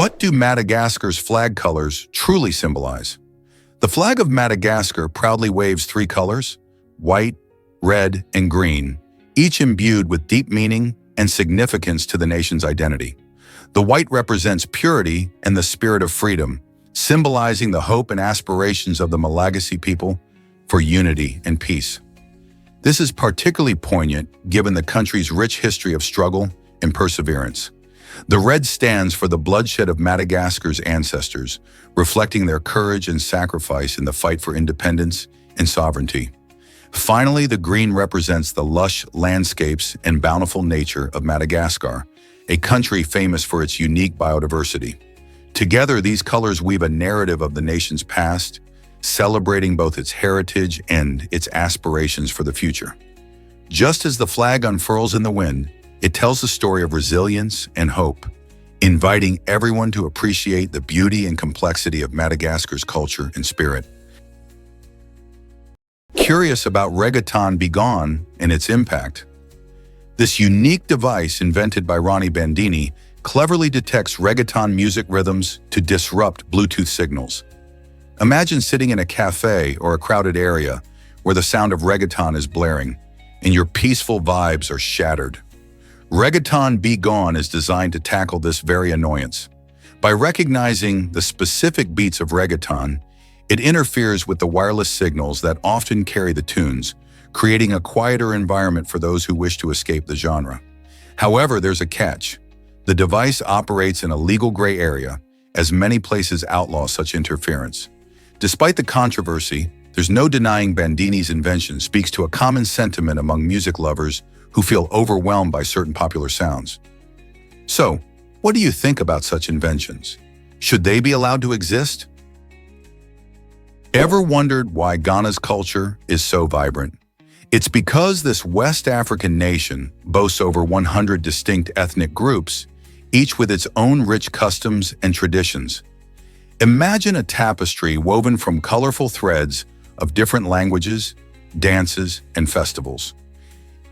What do Madagascar's flag colors truly symbolize? The flag of Madagascar proudly waves three colors: white, red, and green, each imbued with deep meaning and significance to the nation's identity. The white represents purity and the spirit of freedom, symbolizing the hope and aspirations of the Malagasy people for unity and peace. This is particularly poignant given the country's rich history of struggle and perseverance. The red stands for the bloodshed of Madagascar's ancestors, reflecting their courage and sacrifice in the fight for independence and sovereignty. Finally, the green represents the lush landscapes and bountiful nature of Madagascar, a country famous for its unique biodiversity. Together, these colors weave a narrative of the nation's past, celebrating both its heritage and its aspirations for the future. Just as the flag unfurls in the wind, it tells the story of resilience and hope, inviting everyone to appreciate the beauty and complexity of Madagascar's culture and spirit. Curious about reggaeton Begone and its impact? This unique device invented by Ronnie Bandini cleverly detects reggaeton music rhythms to disrupt Bluetooth signals. Imagine sitting in a cafe or a crowded area where the sound of reggaeton is blaring and your peaceful vibes are shattered. Reggaeton Begone is designed to tackle this very annoyance. By recognizing the specific beats of reggaeton, it interferes with the wireless signals that often carry the tunes, creating a quieter environment for those who wish to escape the genre. However, there's a catch. The device operates in a legal gray area, as many places outlaw such interference. Despite the controversy, there's no denying Bandini's invention speaks to a common sentiment among music lovers who feel overwhelmed by certain popular sounds. So, what do you think about such inventions? Should they be allowed to exist? Ever wondered why Ghana's culture is so vibrant? It's because this West African nation boasts over 100 distinct ethnic groups, each with its own rich customs and traditions. Imagine a tapestry woven from colorful threads of different languages, dances, and festivals.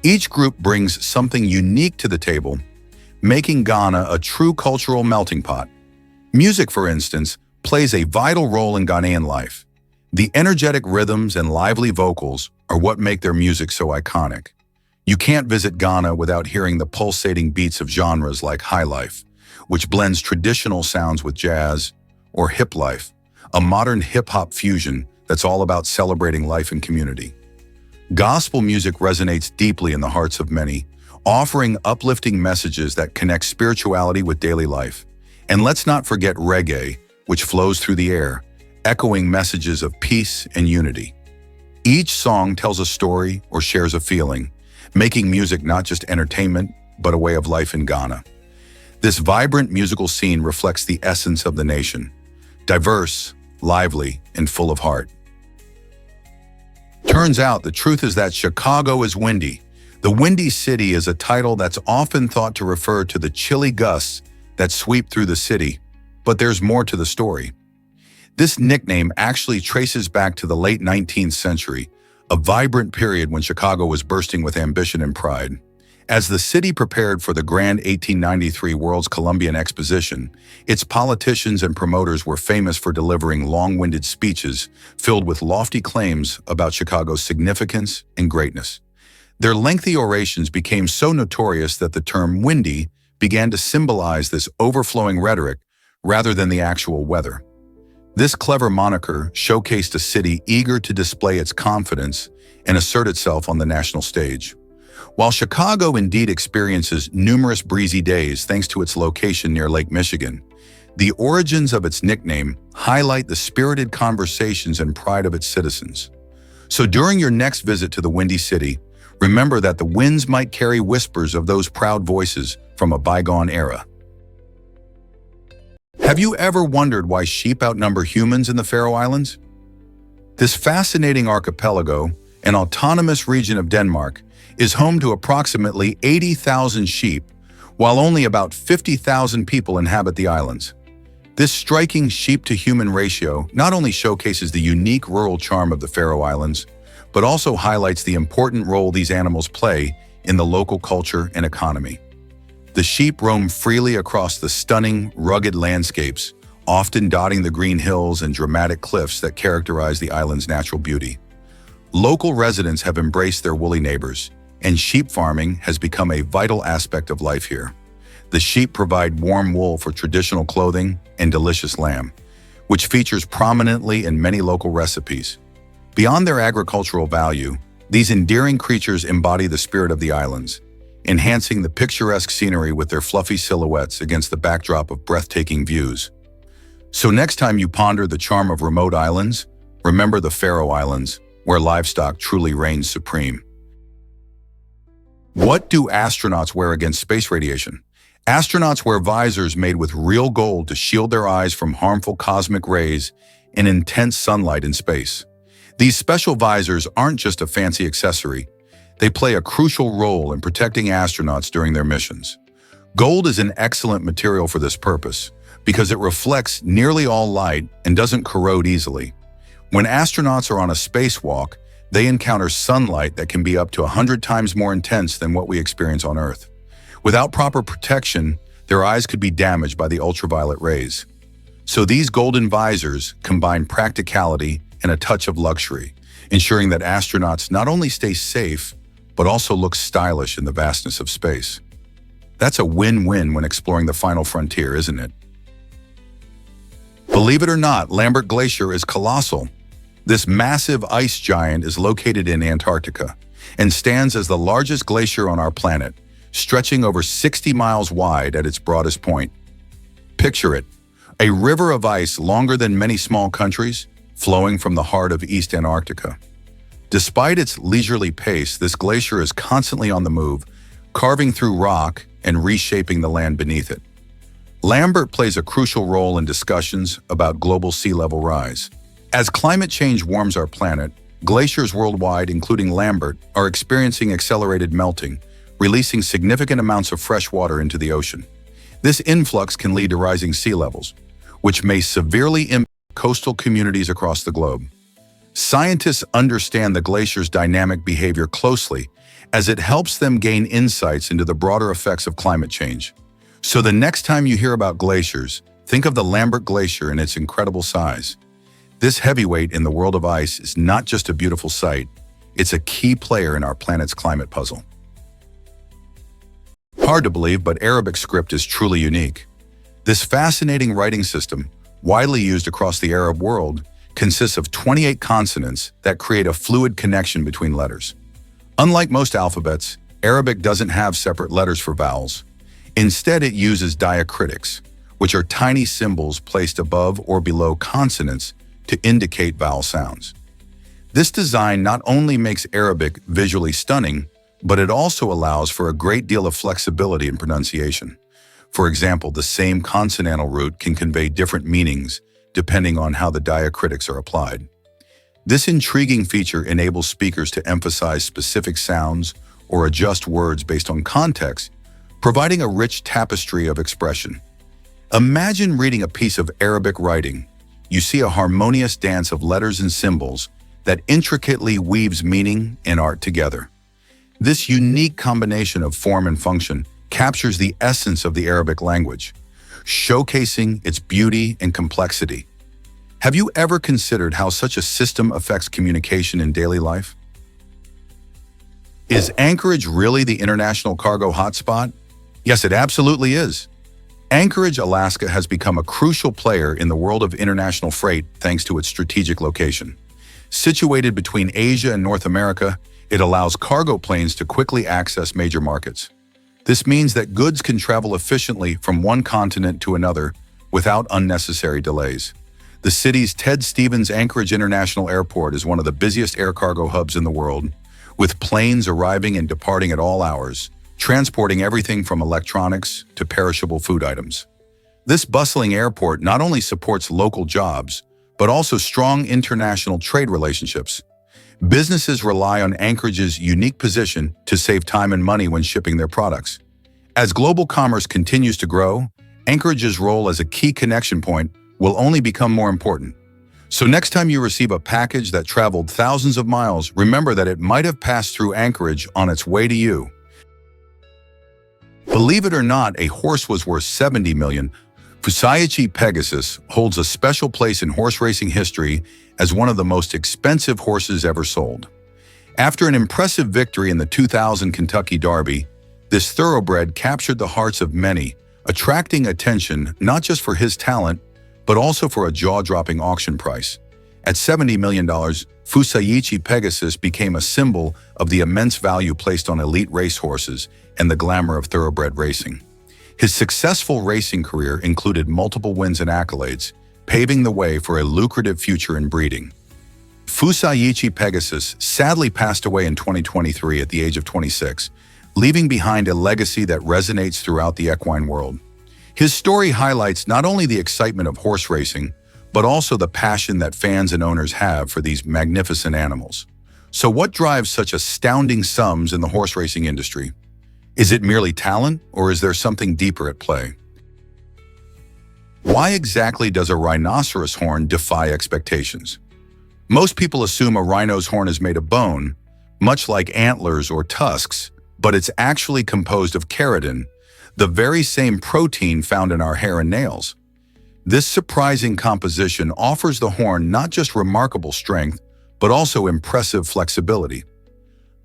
Each group brings something unique to the table, making Ghana a true cultural melting pot. Music, for instance, plays a vital role in Ghanaian life. The energetic rhythms and lively vocals are what make their music so iconic. You can't visit Ghana without hearing the pulsating beats of genres like highlife, which blends traditional sounds with jazz, or hiplife, a modern hip-hop fusion that's all about celebrating life and community. Gospel music resonates deeply in the hearts of many, offering uplifting messages that connect spirituality with daily life. And let's not forget reggae, which flows through the air, echoing messages of peace and unity. Each song tells a story or shares a feeling, making music not just entertainment, but a way of life in Ghana. This vibrant musical scene reflects the essence of the nation: diverse, lively, and full of heart. Turns out the truth is that Chicago is windy. The Windy City is a title that's often thought to refer to the chilly gusts that sweep through the city, but there's more to the story. This nickname actually traces back to the late 19th century, a vibrant period when Chicago was bursting with ambition and pride. As the city prepared for the grand 1893 World's Columbian Exposition, its politicians and promoters were famous for delivering long-winded speeches filled with lofty claims about Chicago's significance and greatness. Their lengthy orations became so notorious that the term windy began to symbolize this overflowing rhetoric rather than the actual weather. This clever moniker showcased a city eager to display its confidence and assert itself on the national stage. While Chicago indeed experiences numerous breezy days thanks to its location near Lake Michigan, the origins of its nickname highlight the spirited conversations and pride of its citizens. So during your next visit to the Windy City, remember that the winds might carry whispers of those proud voices from a bygone era. Have you ever wondered why sheep outnumber humans in the Faroe Islands? This fascinating archipelago, an autonomous region of Denmark, is home to approximately 80,000 sheep, while only about 50,000 people inhabit the islands. This striking sheep-to-human ratio not only showcases the unique rural charm of the Faroe Islands, but also highlights the important role these animals play in the local culture and economy. The sheep roam freely across the stunning, rugged landscapes, often dotting the green hills and dramatic cliffs that characterize the island's natural beauty. Local residents have embraced their woolly neighbors, and sheep farming has become a vital aspect of life here. The sheep provide warm wool for traditional clothing and delicious lamb, which features prominently in many local recipes. Beyond their agricultural value, these endearing creatures embody the spirit of the islands, enhancing the picturesque scenery with their fluffy silhouettes against the backdrop of breathtaking views. So next time you ponder the charm of remote islands, remember the Faroe Islands, where livestock truly reigns supreme. What do astronauts wear against space radiation? Astronauts wear visors made with real gold to shield their eyes from harmful cosmic rays and intense sunlight in space. These special visors aren't just a fancy accessory. They play a crucial role in protecting astronauts during their missions. Gold is an excellent material for this purpose because it reflects nearly all light and doesn't corrode easily. When astronauts are on a spacewalk, they encounter sunlight that can be up to 100 times more intense than what we experience on Earth. Without proper protection, their eyes could be damaged by the ultraviolet rays. So these golden visors combine practicality and a touch of luxury, ensuring that astronauts not only stay safe, but also look stylish in the vastness of space. That's a win-win when exploring the final frontier, isn't it? Believe it or not, Lambert Glacier is colossal. This massive ice giant is located in Antarctica and stands as the largest glacier on our planet, stretching over 60 miles wide at its broadest point. Picture it, a river of ice longer than many small countries, flowing from the heart of East Antarctica. Despite its leisurely pace, this glacier is constantly on the move, carving through rock and reshaping the land beneath it. Lambert plays a crucial role in discussions about global sea level rise. As climate change warms our planet, glaciers worldwide, including Lambert, are experiencing accelerated melting, releasing significant amounts of fresh water into the ocean. This influx can lead to rising sea levels, which may severely impact coastal communities across the globe. Scientists understand the glacier's dynamic behavior closely as it helps them gain insights into the broader effects of climate change. So the next time you hear about glaciers, think of the Lambert Glacier and its incredible size. This heavyweight in the world of ice is not just a beautiful sight, it's a key player in our planet's climate puzzle. Hard to believe, but Arabic script is truly unique. This fascinating writing system, widely used across the Arab world, consists of 28 consonants that create a fluid connection between letters. Unlike most alphabets, Arabic doesn't have separate letters for vowels. Instead, it uses diacritics, which are tiny symbols placed above or below consonants to indicate vowel sounds. This design not only makes Arabic visually stunning, but it also allows for a great deal of flexibility in pronunciation. For example, the same consonantal root can convey different meanings depending on how the diacritics are applied. This intriguing feature enables speakers to emphasize specific sounds or adjust words based on context, providing a rich tapestry of expression. Imagine reading a piece of Arabic writing. You see a harmonious dance of letters and symbols that intricately weaves meaning and art together. This unique combination of form and function captures the essence of the Arabic language, showcasing its beauty and complexity. Have you ever considered how such a system affects communication in daily life? Is Anchorage really the international cargo hotspot? Yes, it absolutely is. Anchorage, Alaska has become a crucial player in the world of international freight thanks to its strategic location. Situated between Asia and North America, it allows cargo planes to quickly access major markets. This means that goods can travel efficiently from one continent to another without unnecessary delays. The city's Ted Stevens Anchorage International Airport is one of the busiest air cargo hubs in the world, with planes arriving and departing at all hours, transporting everything from electronics to perishable food items. This bustling airport not only supports local jobs, but also strong international trade relationships. Businesses rely on Anchorage's unique position to save time and money when shipping their products. As global commerce continues to grow, Anchorage's role as a key connection point will only become more important. So next time you receive a package that traveled thousands of miles, remember that it might have passed through Anchorage on its way to you. Believe it or not, a horse was worth 70 million. Fusaichi Pegasus holds a special place in horse racing history as one of the most expensive horses ever sold. After an impressive victory in the 2000 Kentucky Derby, this thoroughbred captured the hearts of many, attracting attention not just for his talent, but also for a jaw-dropping auction price. At $70 million, Fusaichi Pegasus became a symbol of the immense value placed on elite racehorses and the glamour of thoroughbred racing. His successful racing career included multiple wins and accolades, paving the way for a lucrative future in breeding. Fusaichi Pegasus sadly passed away in 2023 at the age of 26, leaving behind a legacy that resonates throughout the equine world. His story highlights not only the excitement of horse racing, but also the passion that fans and owners have for these magnificent animals. So what drives such astounding sums in the horse racing industry? Is it merely talent, or is there something deeper at play? Why exactly does a rhinoceros horn defy expectations? Most people assume a rhino's horn is made of bone, much like antlers or tusks, but it's actually composed of keratin, the very same protein found in our hair and nails. This surprising composition offers the horn not just remarkable strength, but also impressive flexibility.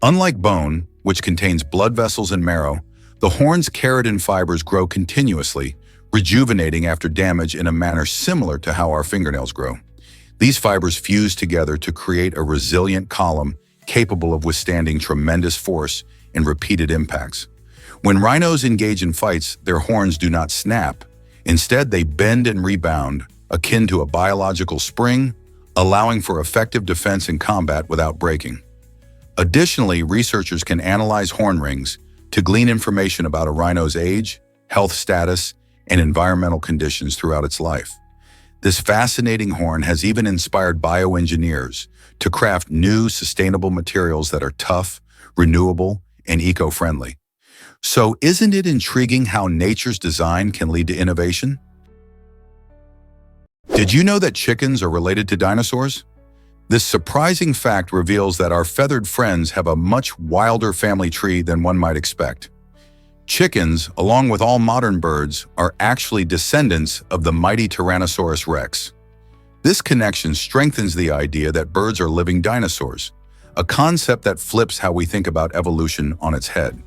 Unlike bone, which contains blood vessels and marrow, the horn's keratin fibers grow continuously, rejuvenating after damage in a manner similar to how our fingernails grow. These fibers fuse together to create a resilient column capable of withstanding tremendous force and repeated impacts. When rhinos engage in fights, their horns do not snap. Instead, they bend and rebound, akin to a biological spring, allowing for effective defense in combat without breaking. Additionally, researchers can analyze horn rings to glean information about a rhino's age, health status, and environmental conditions throughout its life. This fascinating horn has even inspired bioengineers to craft new, sustainable materials that are tough, renewable, and eco-friendly. So isn't it intriguing how nature's design can lead to innovation? Did you know that chickens are related to dinosaurs? This surprising fact reveals that our feathered friends have a much wilder family tree than one might expect. Chickens, along with all modern birds, are actually descendants of the mighty Tyrannosaurus rex. This connection strengthens the idea that birds are living dinosaurs, a concept that flips how we think about evolution on its head.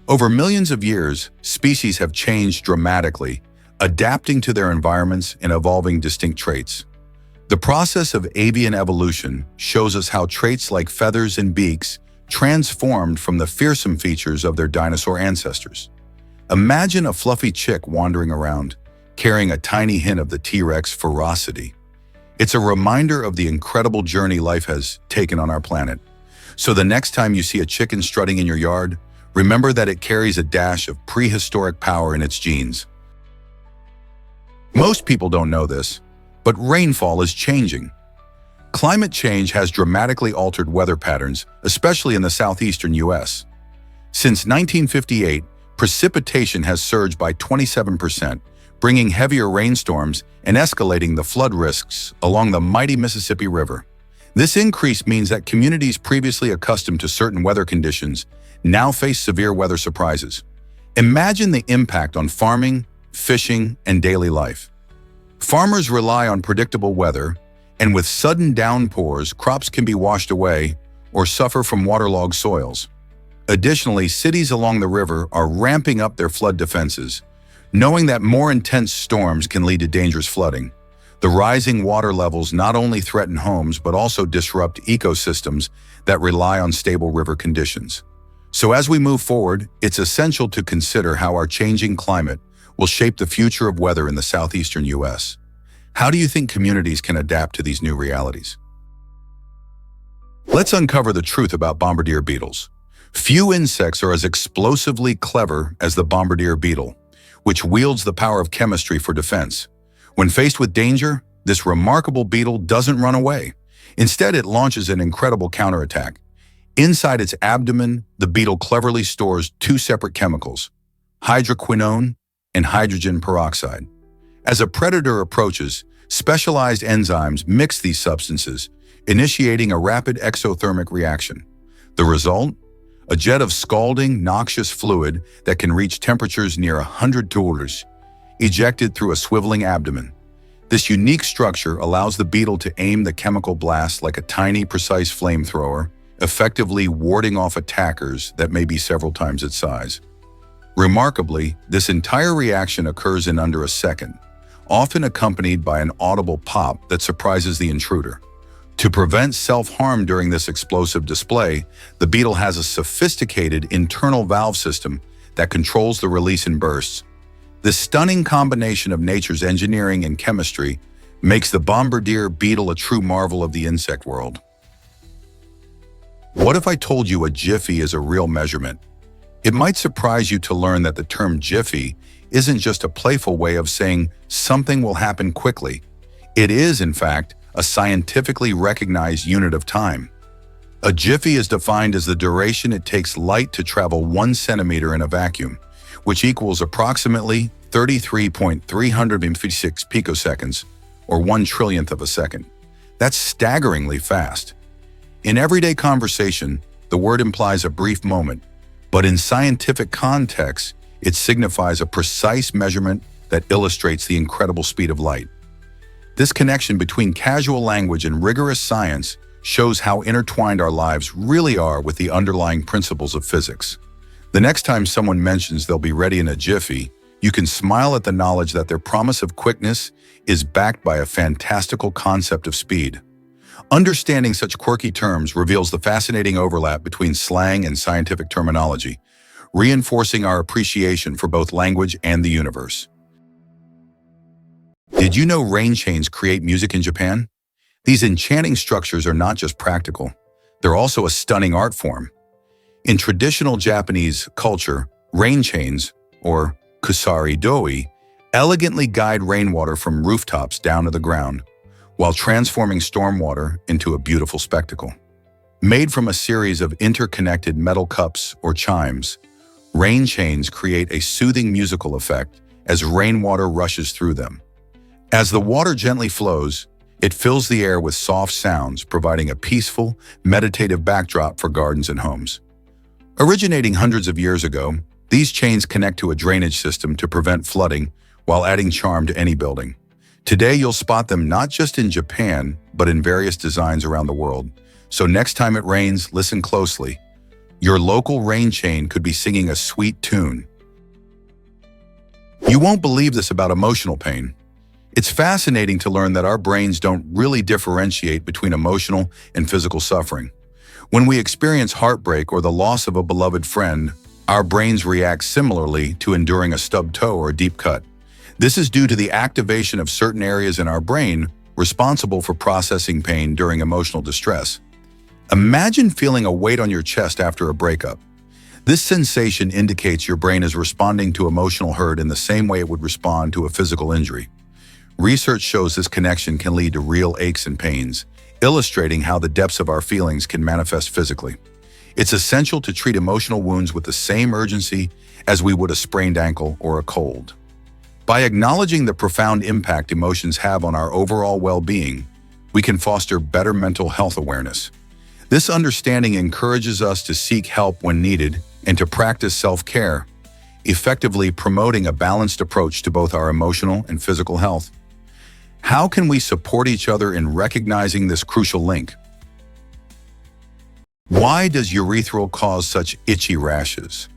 Over millions of years, species have changed dramatically, adapting to their environments and evolving distinct traits. The process of avian evolution shows us how traits like feathers and beaks transformed from the fearsome features of their dinosaur ancestors. Imagine a fluffy chick wandering around, carrying a tiny hint of the T-Rex ferocity. It's a reminder of the incredible journey life has taken on our planet. So the next time you see a chicken strutting in your yard, remember that it carries a dash of prehistoric power in its genes. Most people don't know this, but rainfall is changing. Climate change has dramatically altered weather patterns, especially in the southeastern U.S. Since 1958, precipitation has surged by 27%, bringing heavier rainstorms and escalating the flood risks along the mighty Mississippi River. This increase means that communities previously accustomed to certain weather conditions now face severe weather surprises. Imagine the impact on farming, fishing, and daily life. Farmers rely on predictable weather, and with sudden downpours, crops can be washed away or suffer from waterlogged soils. Additionally, cities along the river are ramping up their flood defenses, knowing that more intense storms can lead to dangerous flooding. The rising water levels not only threaten homes but also disrupt ecosystems that rely on stable river conditions. So as we move forward, it's essential to consider how our changing climate will shape the future of weather in the southeastern U.S. How do you think communities can adapt to these new realities? Let's uncover the truth about bombardier beetles. Few insects are as explosively clever as the bombardier beetle, which wields the power of chemistry for defense. When faced with danger, this remarkable beetle doesn't run away. Instead, it launches an incredible counterattack. Inside its abdomen, the beetle cleverly stores two separate chemicals, hydroquinone and hydrogen peroxide. As a predator approaches, specialized enzymes mix these substances, initiating a rapid exothermic reaction. The result? a jet of scalding, noxious fluid that can reach temperatures near 100 degrees, ejected through a swiveling abdomen. This unique structure allows the beetle to aim the chemical blast like a tiny, precise flamethrower, effectively warding off attackers that may be several times its size. Remarkably, this entire reaction occurs in under a second, often accompanied by an audible pop that surprises the intruder. To prevent self-harm during this explosive display, the beetle has a sophisticated internal valve system that controls the release in bursts. This stunning combination of nature's engineering and chemistry makes the bombardier beetle a true marvel of the insect world. What if I told you a jiffy is a real measurement? It might surprise you to learn that the term jiffy isn't just a playful way of saying something will happen quickly. It is, in fact, a scientifically recognized unit of time. A jiffy is defined as the duration it takes light to travel 1 centimeter in a vacuum, which equals approximately 33.356 picoseconds, or 1/1,000,000th of a second. That's staggeringly fast. In everyday conversation, the word implies a brief moment, but in scientific context, it signifies a precise measurement that illustrates the incredible speed of light. This connection between casual language and rigorous science shows how intertwined our lives really are with the underlying principles of physics. The next time someone mentions they'll be ready in a jiffy, you can smile at the knowledge that their promise of quickness is backed by a fantastical concept of speed. Understanding such quirky terms reveals the fascinating overlap between slang and scientific terminology, reinforcing our appreciation for both language and the universe. Did you know rain chains create music in Japan? These enchanting structures are not just practical, they're also a stunning art form. In traditional Japanese culture, rain chains, or kusari doi, elegantly guide rainwater from rooftops down to the ground, while transforming stormwater into a beautiful spectacle. Made from a series of interconnected metal cups or chimes, rain chains create a soothing musical effect as rainwater rushes through them. As the water gently flows, it fills the air with soft sounds, providing a peaceful, meditative backdrop for gardens and homes. Originating hundreds of years ago, these chains connect to a drainage system to prevent flooding while adding charm to any building. Today, you'll spot them not just in Japan, but in various designs around the world. So next time it rains, listen closely. Your local rain chain could be singing a sweet tune. You won't believe this about emotional pain. It's fascinating to learn that our brains don't really differentiate between emotional and physical suffering. When we experience heartbreak or the loss of a beloved friend, our brains react similarly to enduring a stubbed toe or a deep cut. This is due to the activation of certain areas in our brain responsible for processing pain during emotional distress. Imagine feeling a weight on your chest after a breakup. This sensation indicates your brain is responding to emotional hurt in the same way it would respond to a physical injury. Research shows this connection can lead to real aches and pains, illustrating how the depths of our feelings can manifest physically. It's essential to treat emotional wounds with the same urgency as we would a sprained ankle or a cold. By acknowledging the profound impact emotions have on our overall well-being, we can foster better mental health awareness. This understanding encourages us to seek help when needed and to practice self-care, effectively promoting a balanced approach to both our emotional and physical health. How can we support each other in recognizing this crucial link? Why does urethral cause such itchy rashes?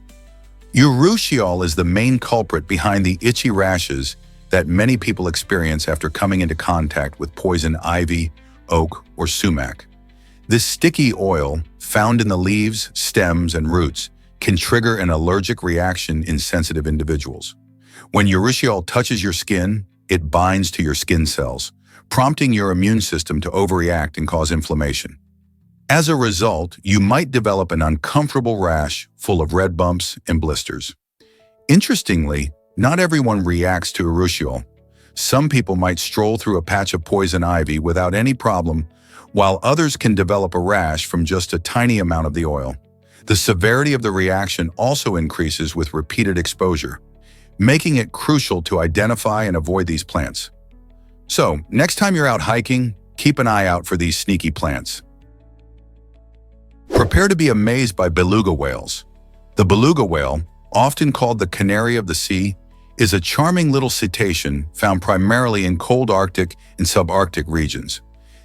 Urushiol is the main culprit behind the itchy rashes that many people experience after coming into contact with poison ivy, oak, or sumac. This sticky oil, found in the leaves, stems, and roots, can trigger an allergic reaction in sensitive individuals. When urushiol touches your skin, it binds to your skin cells, prompting your immune system to overreact and cause inflammation. As a result, you might develop an uncomfortable rash full of red bumps and blisters. Interestingly, not everyone reacts to urushiol. Some people might stroll through a patch of poison ivy without any problem, while others can develop a rash from just a tiny amount of the oil. The severity of the reaction also increases with repeated exposure, making it crucial to identify and avoid these plants. So, next time you're out hiking, keep an eye out for these sneaky plants. Prepare to be amazed by beluga whales. The beluga whale, often called the canary of the sea, is a charming little cetacean found primarily in cold Arctic and subarctic regions.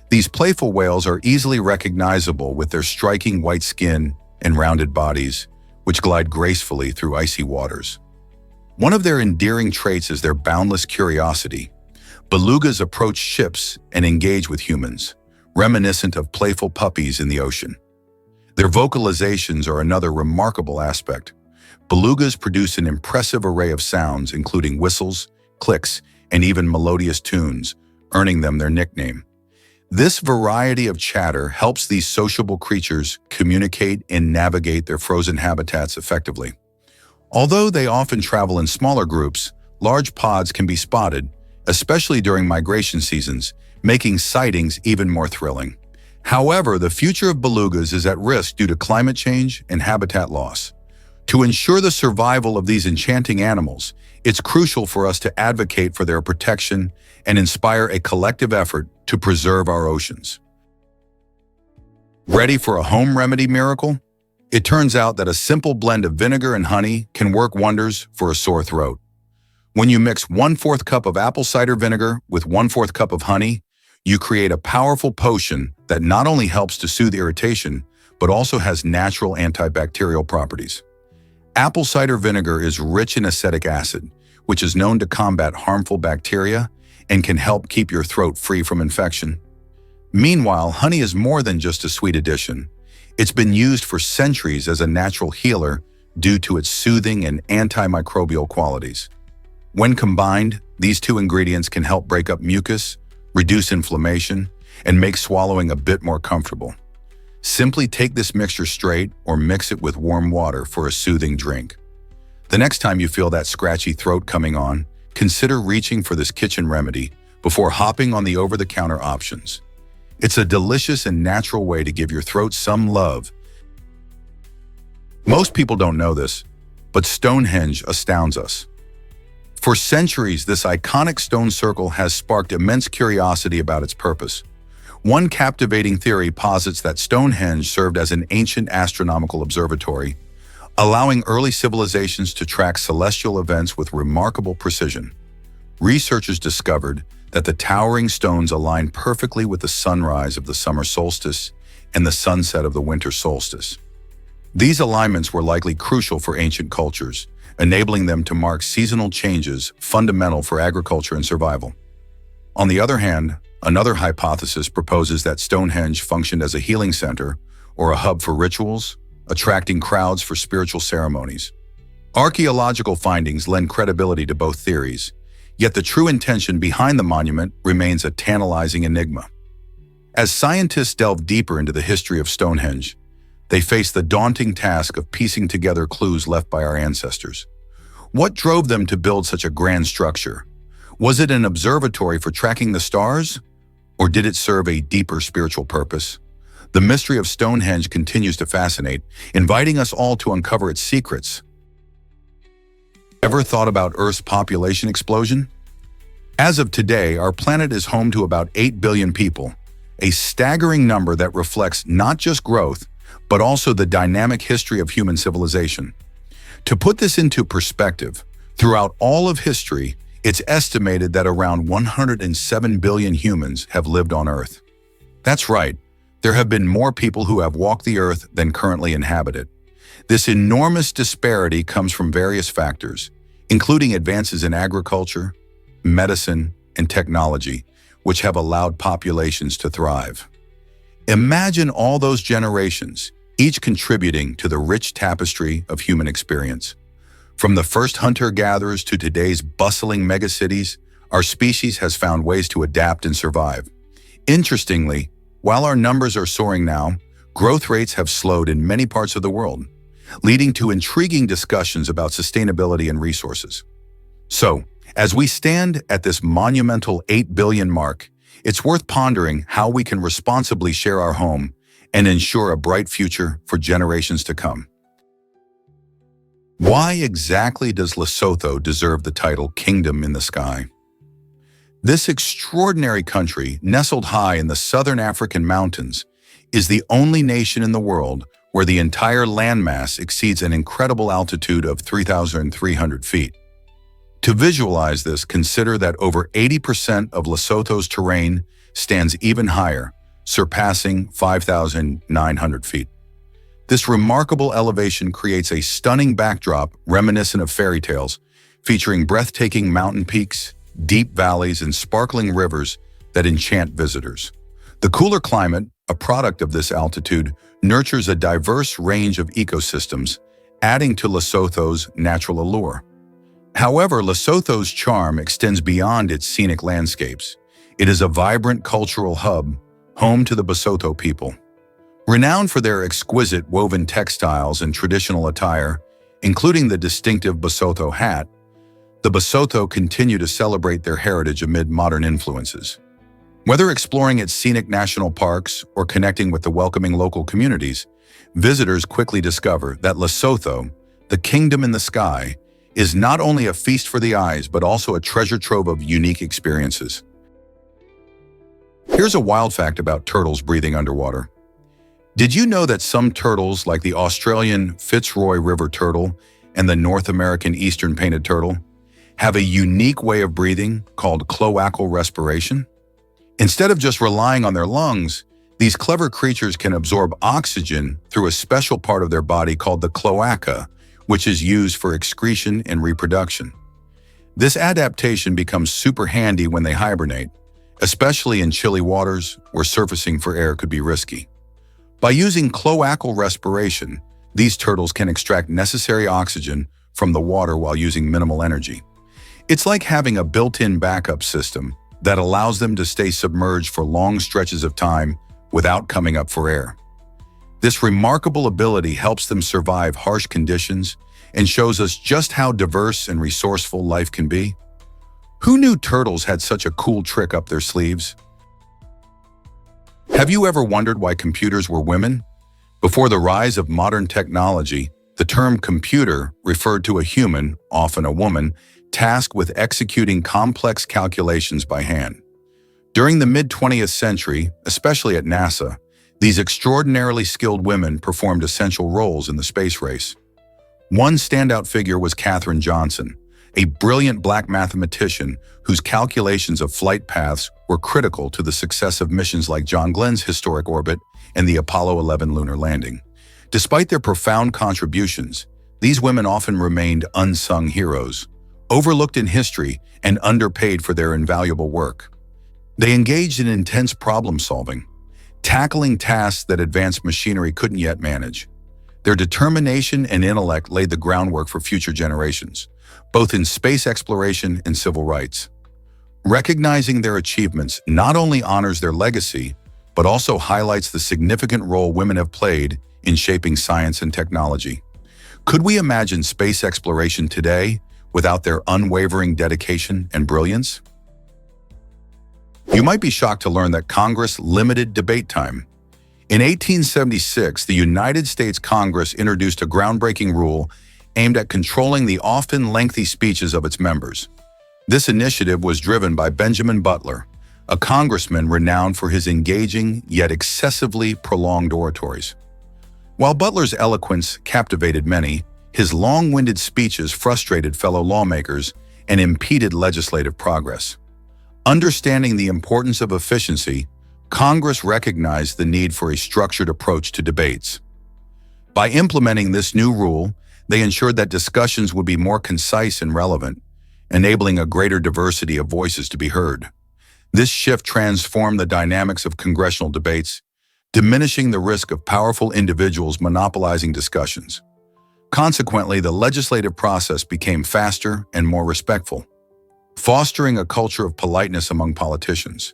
These playful whales are easily recognizable with their striking white skin and rounded bodies, which glide gracefully through icy waters. One of their endearing traits is their boundless curiosity. Belugas approach ships and engage with humans, reminiscent of playful puppies in the ocean. Their vocalizations are another remarkable aspect. Belugas produce an impressive array of sounds, including whistles, clicks, and even melodious tunes, earning them their nickname. This variety of chatter helps these sociable creatures communicate and navigate their frozen habitats effectively. Although they often travel in smaller groups, large pods can be spotted, especially during migration seasons, making sightings even more thrilling. However, the future of belugas is at risk due to climate change and habitat loss. To ensure the survival of these enchanting animals, it's crucial for us to advocate for their protection and inspire a collective effort to preserve our oceans. Ready for a home remedy miracle? It turns out that a simple blend of vinegar and honey can work wonders for a sore throat. When you mix 1/4 cup of apple cider vinegar with 1/4 cup of honey, you create a powerful potion that not only helps to soothe irritation, but also has natural antibacterial properties. Apple cider vinegar is rich in acetic acid, which is known to combat harmful bacteria and can help keep your throat free from infection. Meanwhile, honey is more than just a sweet addition. It's been used for centuries as a natural healer due to its soothing and antimicrobial qualities. When combined, these two ingredients can help break up mucus, reduce inflammation, and make swallowing a bit more comfortable. Simply take this mixture straight or mix it with warm water for a soothing drink. The next time you feel that scratchy throat coming on, consider reaching for this kitchen remedy before hopping on the over-the-counter options. It's a delicious and natural way to give your throat some love. Most people don't know this, but Stonehenge astounds us. For centuries, this iconic stone circle has sparked immense curiosity about its purpose. One captivating theory posits that Stonehenge served as an ancient astronomical observatory, allowing early civilizations to track celestial events with remarkable precision. Researchers discovered that the towering stones align perfectly with the sunrise of the summer solstice and the sunset of the winter solstice. These alignments were likely crucial for ancient cultures, enabling them to mark seasonal changes fundamental for agriculture and survival. On the other hand, another hypothesis proposes that Stonehenge functioned as a healing center or a hub for rituals, attracting crowds for spiritual ceremonies. Archaeological findings lend credibility to both theories, yet the true intention behind the monument remains a tantalizing enigma. As scientists delve deeper into the history of Stonehenge, they face the daunting task of piecing together clues left by our ancestors. What drove them to build such a grand structure? Was it an observatory for tracking the stars? Or did it serve a deeper spiritual purpose? The mystery of Stonehenge continues to fascinate, inviting us all to uncover its secrets. Ever thought about Earth's population explosion? As of today, our planet is home to about 8 billion people, a staggering number that reflects not just growth, but also the dynamic history of human civilization. To put this into perspective, throughout all of history, it's estimated that around 107 billion humans have lived on Earth. That's right, there have been more people who have walked the Earth than currently inhabit it. This enormous disparity comes from various factors, including advances in agriculture, medicine, and technology, which have allowed populations to thrive. Imagine all those generations, each contributing to the rich tapestry of human experience. From the first hunter-gatherers to today's bustling megacities, our species has found ways to adapt and survive. Interestingly, while our numbers are soaring now, growth rates have slowed in many parts of the world, leading to intriguing discussions about sustainability and resources. So, as we stand at this monumental 8 billion mark, it's worth pondering how we can responsibly share our home and ensure a bright future for generations to come. Why exactly does Lesotho deserve the title Kingdom in the Sky? This extraordinary country, nestled high in the southern African mountains, is the only nation in the world where the entire landmass exceeds an incredible altitude of 3,300 feet. To visualize this, consider that over 80% of Lesotho's terrain stands even higher, surpassing 5,900 feet. This remarkable elevation creates a stunning backdrop reminiscent of fairy tales, featuring breathtaking mountain peaks, deep valleys, and sparkling rivers that enchant visitors. The cooler climate, a product of this altitude, nurtures a diverse range of ecosystems, adding to Lesotho's natural allure. However, Lesotho's charm extends beyond its scenic landscapes. It is a vibrant cultural hub, home to the Basotho people. Renowned for their exquisite woven textiles and traditional attire, including the distinctive Basotho hat, the Basotho continue to celebrate their heritage amid modern influences. Whether exploring its scenic national parks or connecting with the welcoming local communities, visitors quickly discover that Lesotho, the kingdom in the sky, is not only a feast for the eyes but also a treasure trove of unique experiences. Here's a wild fact about turtles breathing underwater. Did you know that some turtles, like the Australian Fitzroy River turtle and the North American eastern painted turtle, have a unique way of breathing called cloacal respiration? Instead of just relying on their lungs, these clever creatures can absorb oxygen through a special part of their body called the cloaca, which is used for excretion and reproduction. This adaptation becomes super handy when they hibernate, especially in chilly waters where surfacing for air could be risky. By using cloacal respiration, these turtles can extract necessary oxygen from the water while using minimal energy. It's like having a built-in backup system that allows them to stay submerged for long stretches of time without coming up for air. This remarkable ability helps them survive harsh conditions and shows us just how diverse and resourceful life can be. Who knew turtles had such a cool trick up their sleeves? Have you ever wondered why computers were women? Before the rise of modern technology, the term computer referred to a human, often a woman, tasked with executing complex calculations by hand. During the mid-20th century, especially at NASA, these extraordinarily skilled women performed essential roles in the space race. One standout figure was Katherine Johnson, a brilliant black mathematician whose calculations of flight paths were critical to the success of missions like John Glenn's historic orbit and the Apollo 11 lunar landing. Despite their profound contributions, these women often remained unsung heroes, overlooked in history and underpaid for their invaluable work. They engaged in intense problem-solving, tackling tasks that advanced machinery couldn't yet manage. Their determination and intellect laid the groundwork for future generations, both in space exploration and civil rights. Recognizing their achievements not only honors their legacy, but also highlights the significant role women have played in shaping science and technology. Could we imagine space exploration today without their unwavering dedication and brilliance? You might be shocked to learn that Congress limited debate time. In 1876, the United States Congress introduced a groundbreaking rule aimed at controlling the often lengthy speeches of its members. This initiative was driven by Benjamin Butler, a congressman renowned for his engaging yet excessively prolonged oratories. While Butler's eloquence captivated many, his long-winded speeches frustrated fellow lawmakers and impeded legislative progress. Understanding the importance of efficiency, Congress recognized the need for a structured approach to debates. By implementing this new rule, they ensured that discussions would be more concise and relevant, enabling a greater diversity of voices to be heard. This shift transformed the dynamics of congressional debates, diminishing the risk of powerful individuals monopolizing discussions. Consequently, the legislative process became faster and more respectful, fostering a culture of politeness among politicians.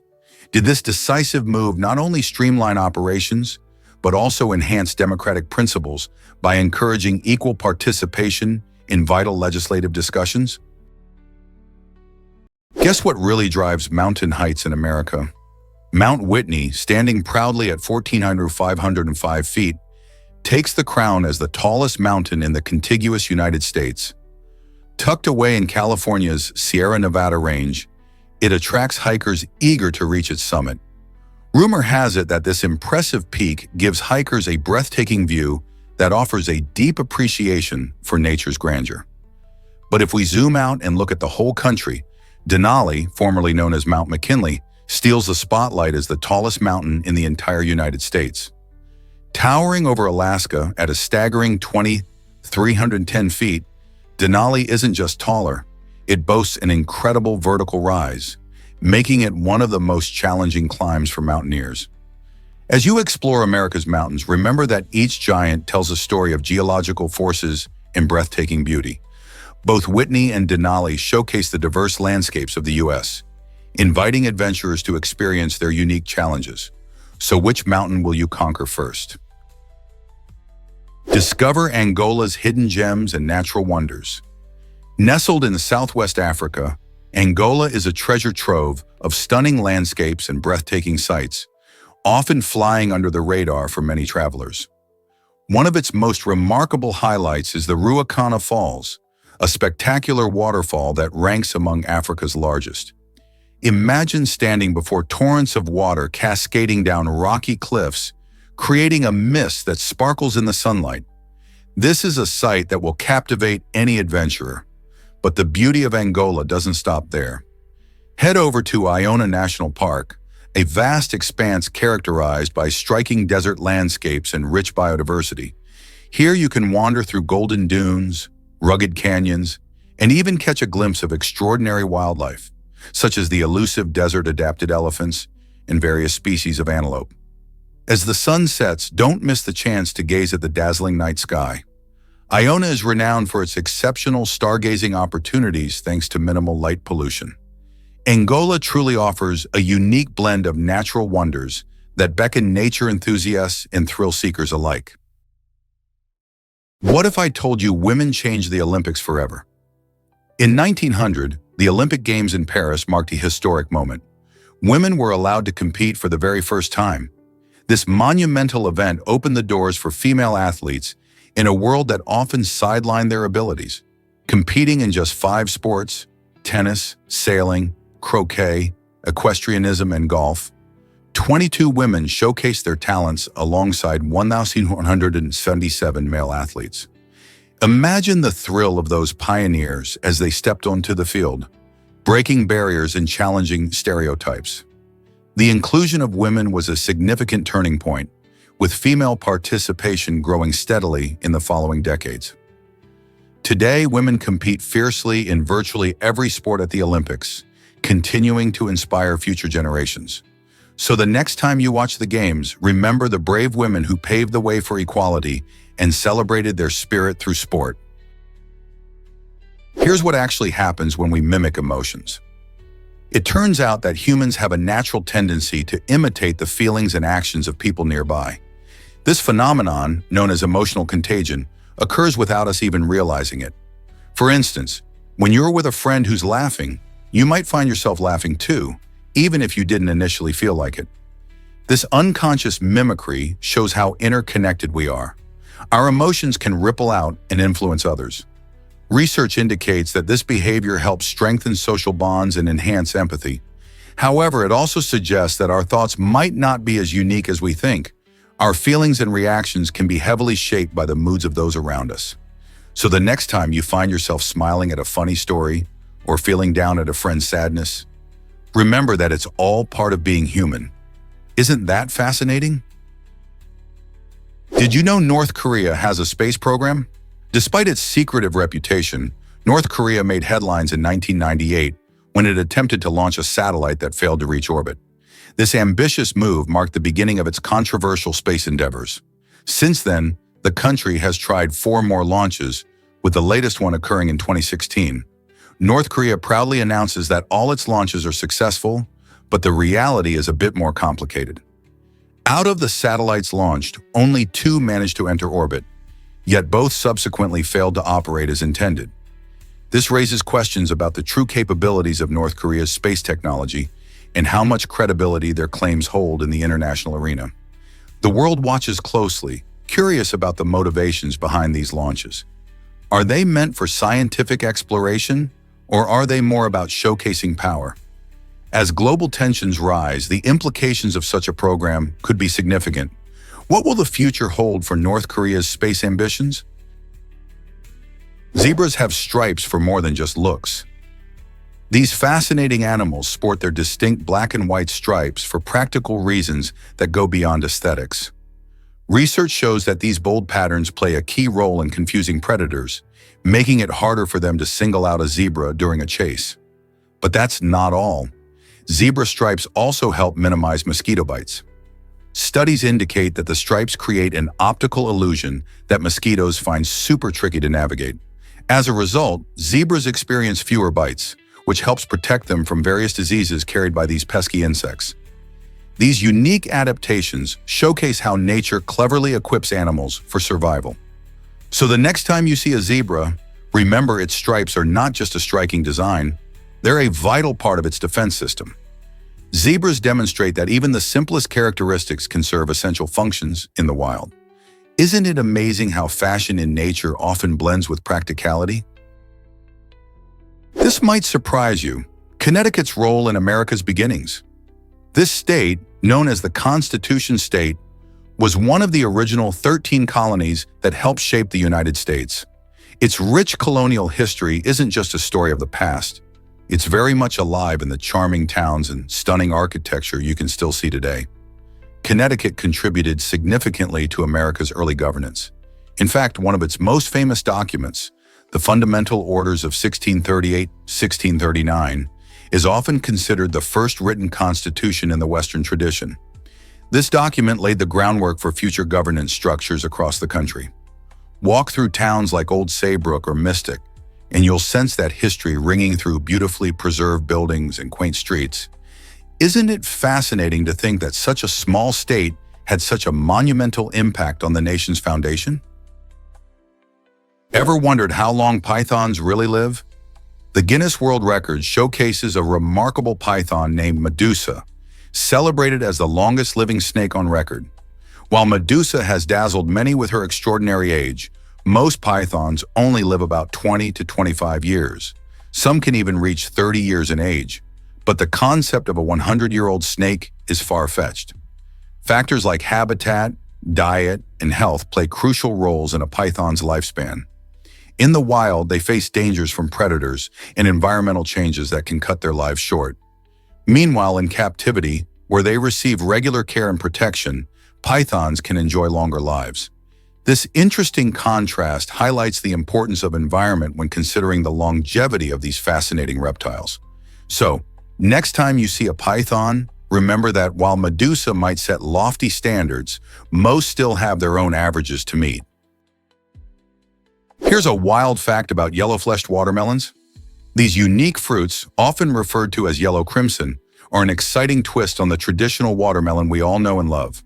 Did this decisive move not only streamline operations, but also enhance democratic principles by encouraging equal participation in vital legislative discussions? Guess what really drives mountain heights in America? Mount Whitney, standing proudly at 14,505 feet, takes the crown as the tallest mountain in the contiguous United States. Tucked away in California's Sierra Nevada range, it attracts hikers eager to reach its summit. Rumor has it that this impressive peak gives hikers a breathtaking view that offers a deep appreciation for nature's grandeur. But if we zoom out and look at the whole country, Denali, formerly known as Mount McKinley, steals the spotlight as the tallest mountain in the entire United States. Towering over Alaska at a staggering 2,310 feet, Denali isn't just taller, it boasts an incredible vertical rise, making it one of the most challenging climbs for mountaineers. As you explore America's mountains, remember that each giant tells a story of geological forces and breathtaking beauty. Both Whitney and Denali showcase the diverse landscapes of the U.S., inviting adventurers to experience their unique challenges. So which mountain will you conquer first? Discover Angola's hidden gems and natural wonders. Nestled in Southwest Africa, Angola is a treasure trove of stunning landscapes and breathtaking sights, often flying under the radar for many travelers. One of its most remarkable highlights is the Ruacana Falls, a spectacular waterfall that ranks among Africa's largest. Imagine standing before torrents of water cascading down rocky cliffs, creating a mist that sparkles in the sunlight. This is a sight that will captivate any adventurer. But the beauty of Angola doesn't stop there. Head over to Iona National Park, a vast expanse characterized by striking desert landscapes and rich biodiversity. Here you can wander through golden dunes, rugged canyons, and even catch a glimpse of extraordinary wildlife, such as the elusive desert-adapted elephants and various species of antelope. As the sun sets, don't miss the chance to gaze at the dazzling night sky. Iona is renowned for its exceptional stargazing opportunities thanks to minimal light pollution. Angola truly offers a unique blend of natural wonders that beckon nature enthusiasts and thrill seekers alike. What if I told you women changed the Olympics forever? In 1900, the Olympic Games in Paris marked a historic moment. Women were allowed to compete for the very first time. This monumental event opened the doors for female athletes in a world that often sidelined their abilities. Competing in just 5 sports, tennis, sailing, croquet, equestrianism, and golf, 22 women showcased their talents alongside 1,177 male athletes. Imagine the thrill of those pioneers as they stepped onto the field, breaking barriers and challenging stereotypes. The inclusion of women was a significant turning point, with female participation growing steadily in the following decades. Today, women compete fiercely in virtually every sport at the Olympics, continuing to inspire future generations. So the next time you watch the Games, remember the brave women who paved the way for equality and celebrated their spirit through sport. Here's what actually happens when we mimic emotions. It turns out that humans have a natural tendency to imitate the feelings and actions of people nearby. This phenomenon, known as emotional contagion, occurs without us even realizing it. For instance, when you're with a friend who's laughing, you might find yourself laughing too, even if you didn't initially feel like it. This unconscious mimicry shows how interconnected we are. Our emotions can ripple out and influence others. Research indicates that this behavior helps strengthen social bonds and enhance empathy. However, it also suggests that our thoughts might not be as unique as we think. Our feelings and reactions can be heavily shaped by the moods of those around us. So the next time you find yourself smiling at a funny story or feeling down at a friend's sadness, remember that it's all part of being human. Isn't that fascinating? Did you know North Korea has a space program? Despite its secretive reputation, North Korea made headlines in 1998 when it attempted to launch a satellite that failed to reach orbit. This ambitious move marked the beginning of its controversial space endeavors. Since then, the country has tried 4 more launches, with the latest one occurring in 2016. North Korea proudly announces that all its launches are successful, but the reality is a bit more complicated. Out of the satellites launched, only 2 managed to enter orbit, yet both subsequently failed to operate as intended. This raises questions about the true capabilities of North Korea's space technology and how much credibility their claims hold in the international arena. The world watches closely, curious about the motivations behind these launches. Are they meant for scientific exploration, or are they more about showcasing power? As global tensions rise, the implications of such a program could be significant. What will the future hold for North Korea's space ambitions? Zebras have stripes for more than just looks. These fascinating animals sport their distinct black and white stripes for practical reasons that go beyond aesthetics. Research shows that these bold patterns play a key role in confusing predators, making it harder for them to single out a zebra during a chase. But that's not all. Zebra stripes also help minimize mosquito bites. Studies indicate that the stripes create an optical illusion that mosquitoes find super tricky to navigate. As a result, zebras experience fewer bites, which helps protect them from various diseases carried by these pesky insects. These unique adaptations showcase how nature cleverly equips animals for survival. So the next time you see a zebra, remember its stripes are not just a striking design, they're a vital part of its defense system. Zebras demonstrate that even the simplest characteristics can serve essential functions in the wild. Isn't it amazing how fashion in nature often blends with practicality? This might surprise you: Connecticut's role in America's beginnings. This state, known as the Constitution State, was one of the original 13 colonies that helped shape the United States. Its rich colonial history isn't just a story of the past. It's very much alive in the charming towns and stunning architecture you can still see today. Connecticut contributed significantly to America's early governance. In fact, one of its most famous documents, the Fundamental Orders of 1638-1639, is often considered the first written constitution in the Western tradition. This document laid the groundwork for future governance structures across the country. Walk through towns like Old Saybrook or Mystic, and you'll sense that history ringing through beautifully preserved buildings and quaint streets. Isn't it fascinating to think that such a small state had such a monumental impact on the nation's foundation? Ever wondered how long pythons really live? The Guinness World Records showcases a remarkable python named Medusa, celebrated as the longest living snake on record. While Medusa has dazzled many with her extraordinary age, most pythons only live about 20 to 25 years. Some can even reach 30 years in age. But the concept of a 100-year-old snake is far-fetched. Factors like habitat, diet, and health play crucial roles in a python's lifespan. In the wild, they face dangers from predators and environmental changes that can cut their lives short. Meanwhile, in captivity, where they receive regular care and protection, pythons can enjoy longer lives. This interesting contrast highlights the importance of environment when considering the longevity of these fascinating reptiles. So, next time you see a python, remember that while Medusa might set lofty standards, most still have their own averages to meet. Here's a wild fact about yellow-fleshed watermelons. These unique fruits, often referred to as yellow crimson, are an exciting twist on the traditional watermelon we all know and love.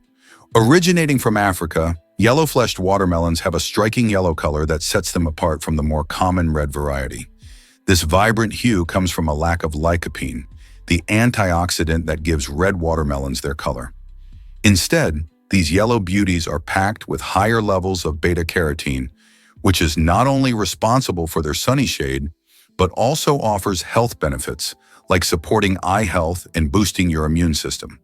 Originating from Africa, yellow-fleshed watermelons have a striking yellow color that sets them apart from the more common red variety. This vibrant hue comes from a lack of lycopene, the antioxidant that gives red watermelons their color. Instead, these yellow beauties are packed with higher levels of beta-carotene, which is not only responsible for their sunny shade, but also offers health benefits, like supporting eye health and boosting your immune system.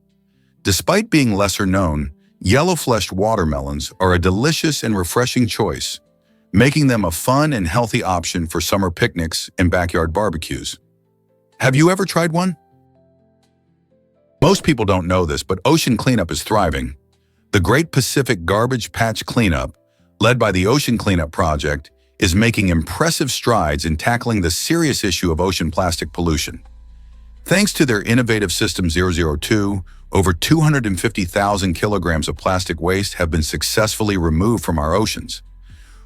Despite being lesser known, yellow-fleshed watermelons are a delicious and refreshing choice, making them a fun and healthy option for summer picnics and backyard barbecues. Have you ever tried one? Most people don't know this, but ocean cleanup is thriving. The Great Pacific Garbage Patch Cleanup, led by the Ocean Cleanup Project, is making impressive strides in tackling the serious issue of ocean plastic pollution. Thanks to their innovative System 002, over 250,000 kilograms of plastic waste have been successfully removed from our oceans.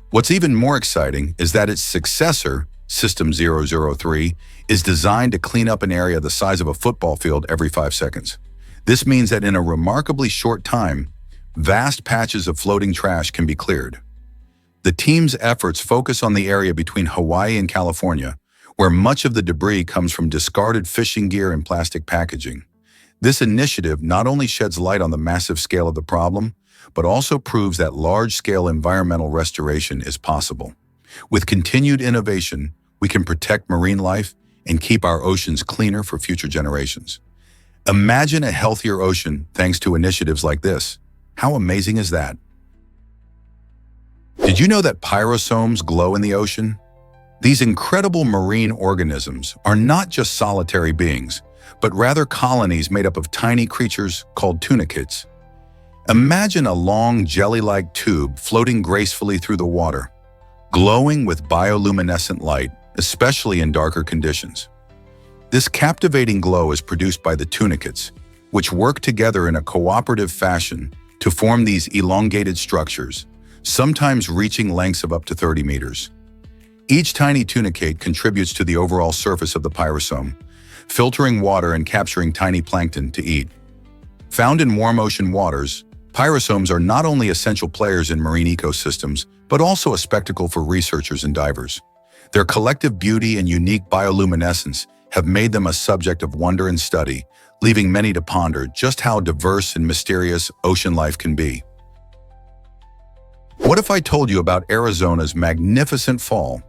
What's even more exciting is that its successor, System 003, is designed to clean up an area the size of a football field every 5 seconds. This means that in a remarkably short time, vast patches of floating trash can be cleared. The team's efforts focus on the area between Hawaii and California, where much of the debris comes from discarded fishing gear and plastic packaging. This initiative not only sheds light on the massive scale of the problem, but also proves that large-scale environmental restoration is possible. With continued innovation, we can protect marine life and keep our oceans cleaner for future generations. Imagine a healthier ocean thanks to initiatives like this. How amazing is that? Did you know that pyrosomes glow in the ocean? These incredible marine organisms are not just solitary beings, but rather colonies made up of tiny creatures called tunicates. Imagine a long jelly-like tube floating gracefully through the water, glowing with bioluminescent light, especially in darker conditions. This captivating glow is produced by the tunicates, which work together in a cooperative fashion to form these elongated structures, sometimes reaching lengths of up to 30 meters. Each tiny tunicate contributes to the overall surface of the pyrosome, filtering water and capturing tiny plankton to eat. Found in warm ocean waters, pyrosomes are not only essential players in marine ecosystems, but also a spectacle for researchers and divers. Their collective beauty and unique bioluminescence have made them a subject of wonder and study, leaving many to ponder just how diverse and mysterious ocean life can be. What if I told you about Arizona's magnificent fall?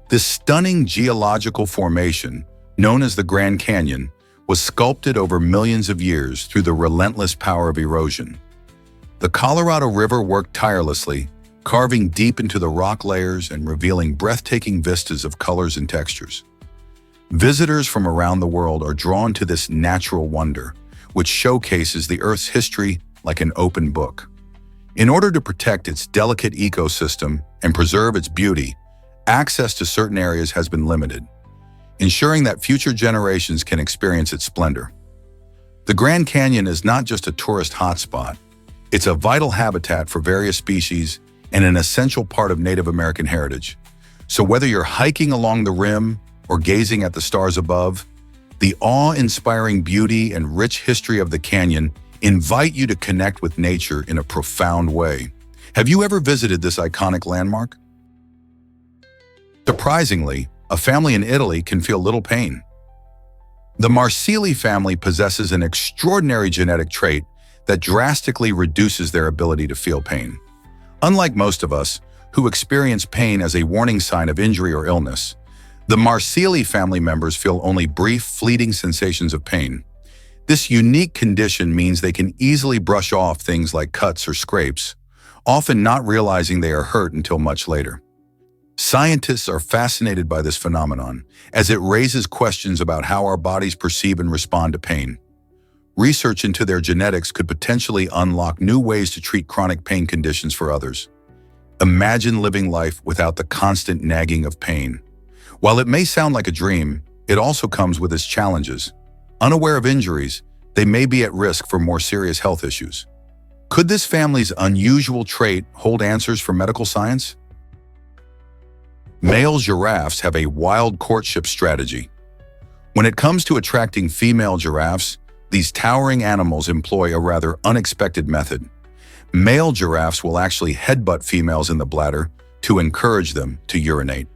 This stunning geological formation, known as the Grand Canyon, was sculpted over millions of years through the relentless power of erosion. The Colorado River worked tirelessly, carving deep into the rock layers and revealing breathtaking vistas of colors and textures. Visitors from around the world are drawn to this natural wonder, which showcases the Earth's history like an open book. In order to protect its delicate ecosystem and preserve its beauty, access to certain areas has been limited, ensuring that future generations can experience its splendor. The Grand Canyon is not just a tourist hotspot, it's a vital habitat for various species and an essential part of Native American heritage. So whether you're hiking along the rim or gazing at the stars above, the awe-inspiring beauty and rich history of the canyon invite you to connect with nature in a profound way. Have you ever visited this iconic landmark? Surprisingly, a family in Italy can feel little pain. The Marsili family possesses an extraordinary genetic trait that drastically reduces their ability to feel pain. Unlike most of us, who experience pain as a warning sign of injury or illness, the Marsili family members feel only brief, fleeting sensations of pain. This unique condition means they can easily brush off things like cuts or scrapes, often not realizing they are hurt until much later. Scientists are fascinated by this phenomenon, as it raises questions about how our bodies perceive and respond to pain. Research into their genetics could potentially unlock new ways to treat chronic pain conditions for others. Imagine living life without the constant nagging of pain. While it may sound like a dream, it also comes with its challenges. Unaware of injuries, they may be at risk for more serious health issues. Could this family's unusual trait hold answers for medical science? Male giraffes have a wild courtship strategy. When it comes to attracting female giraffes, these towering animals employ a rather unexpected method. Male giraffes will actually headbutt females in the bladder to encourage them to urinate.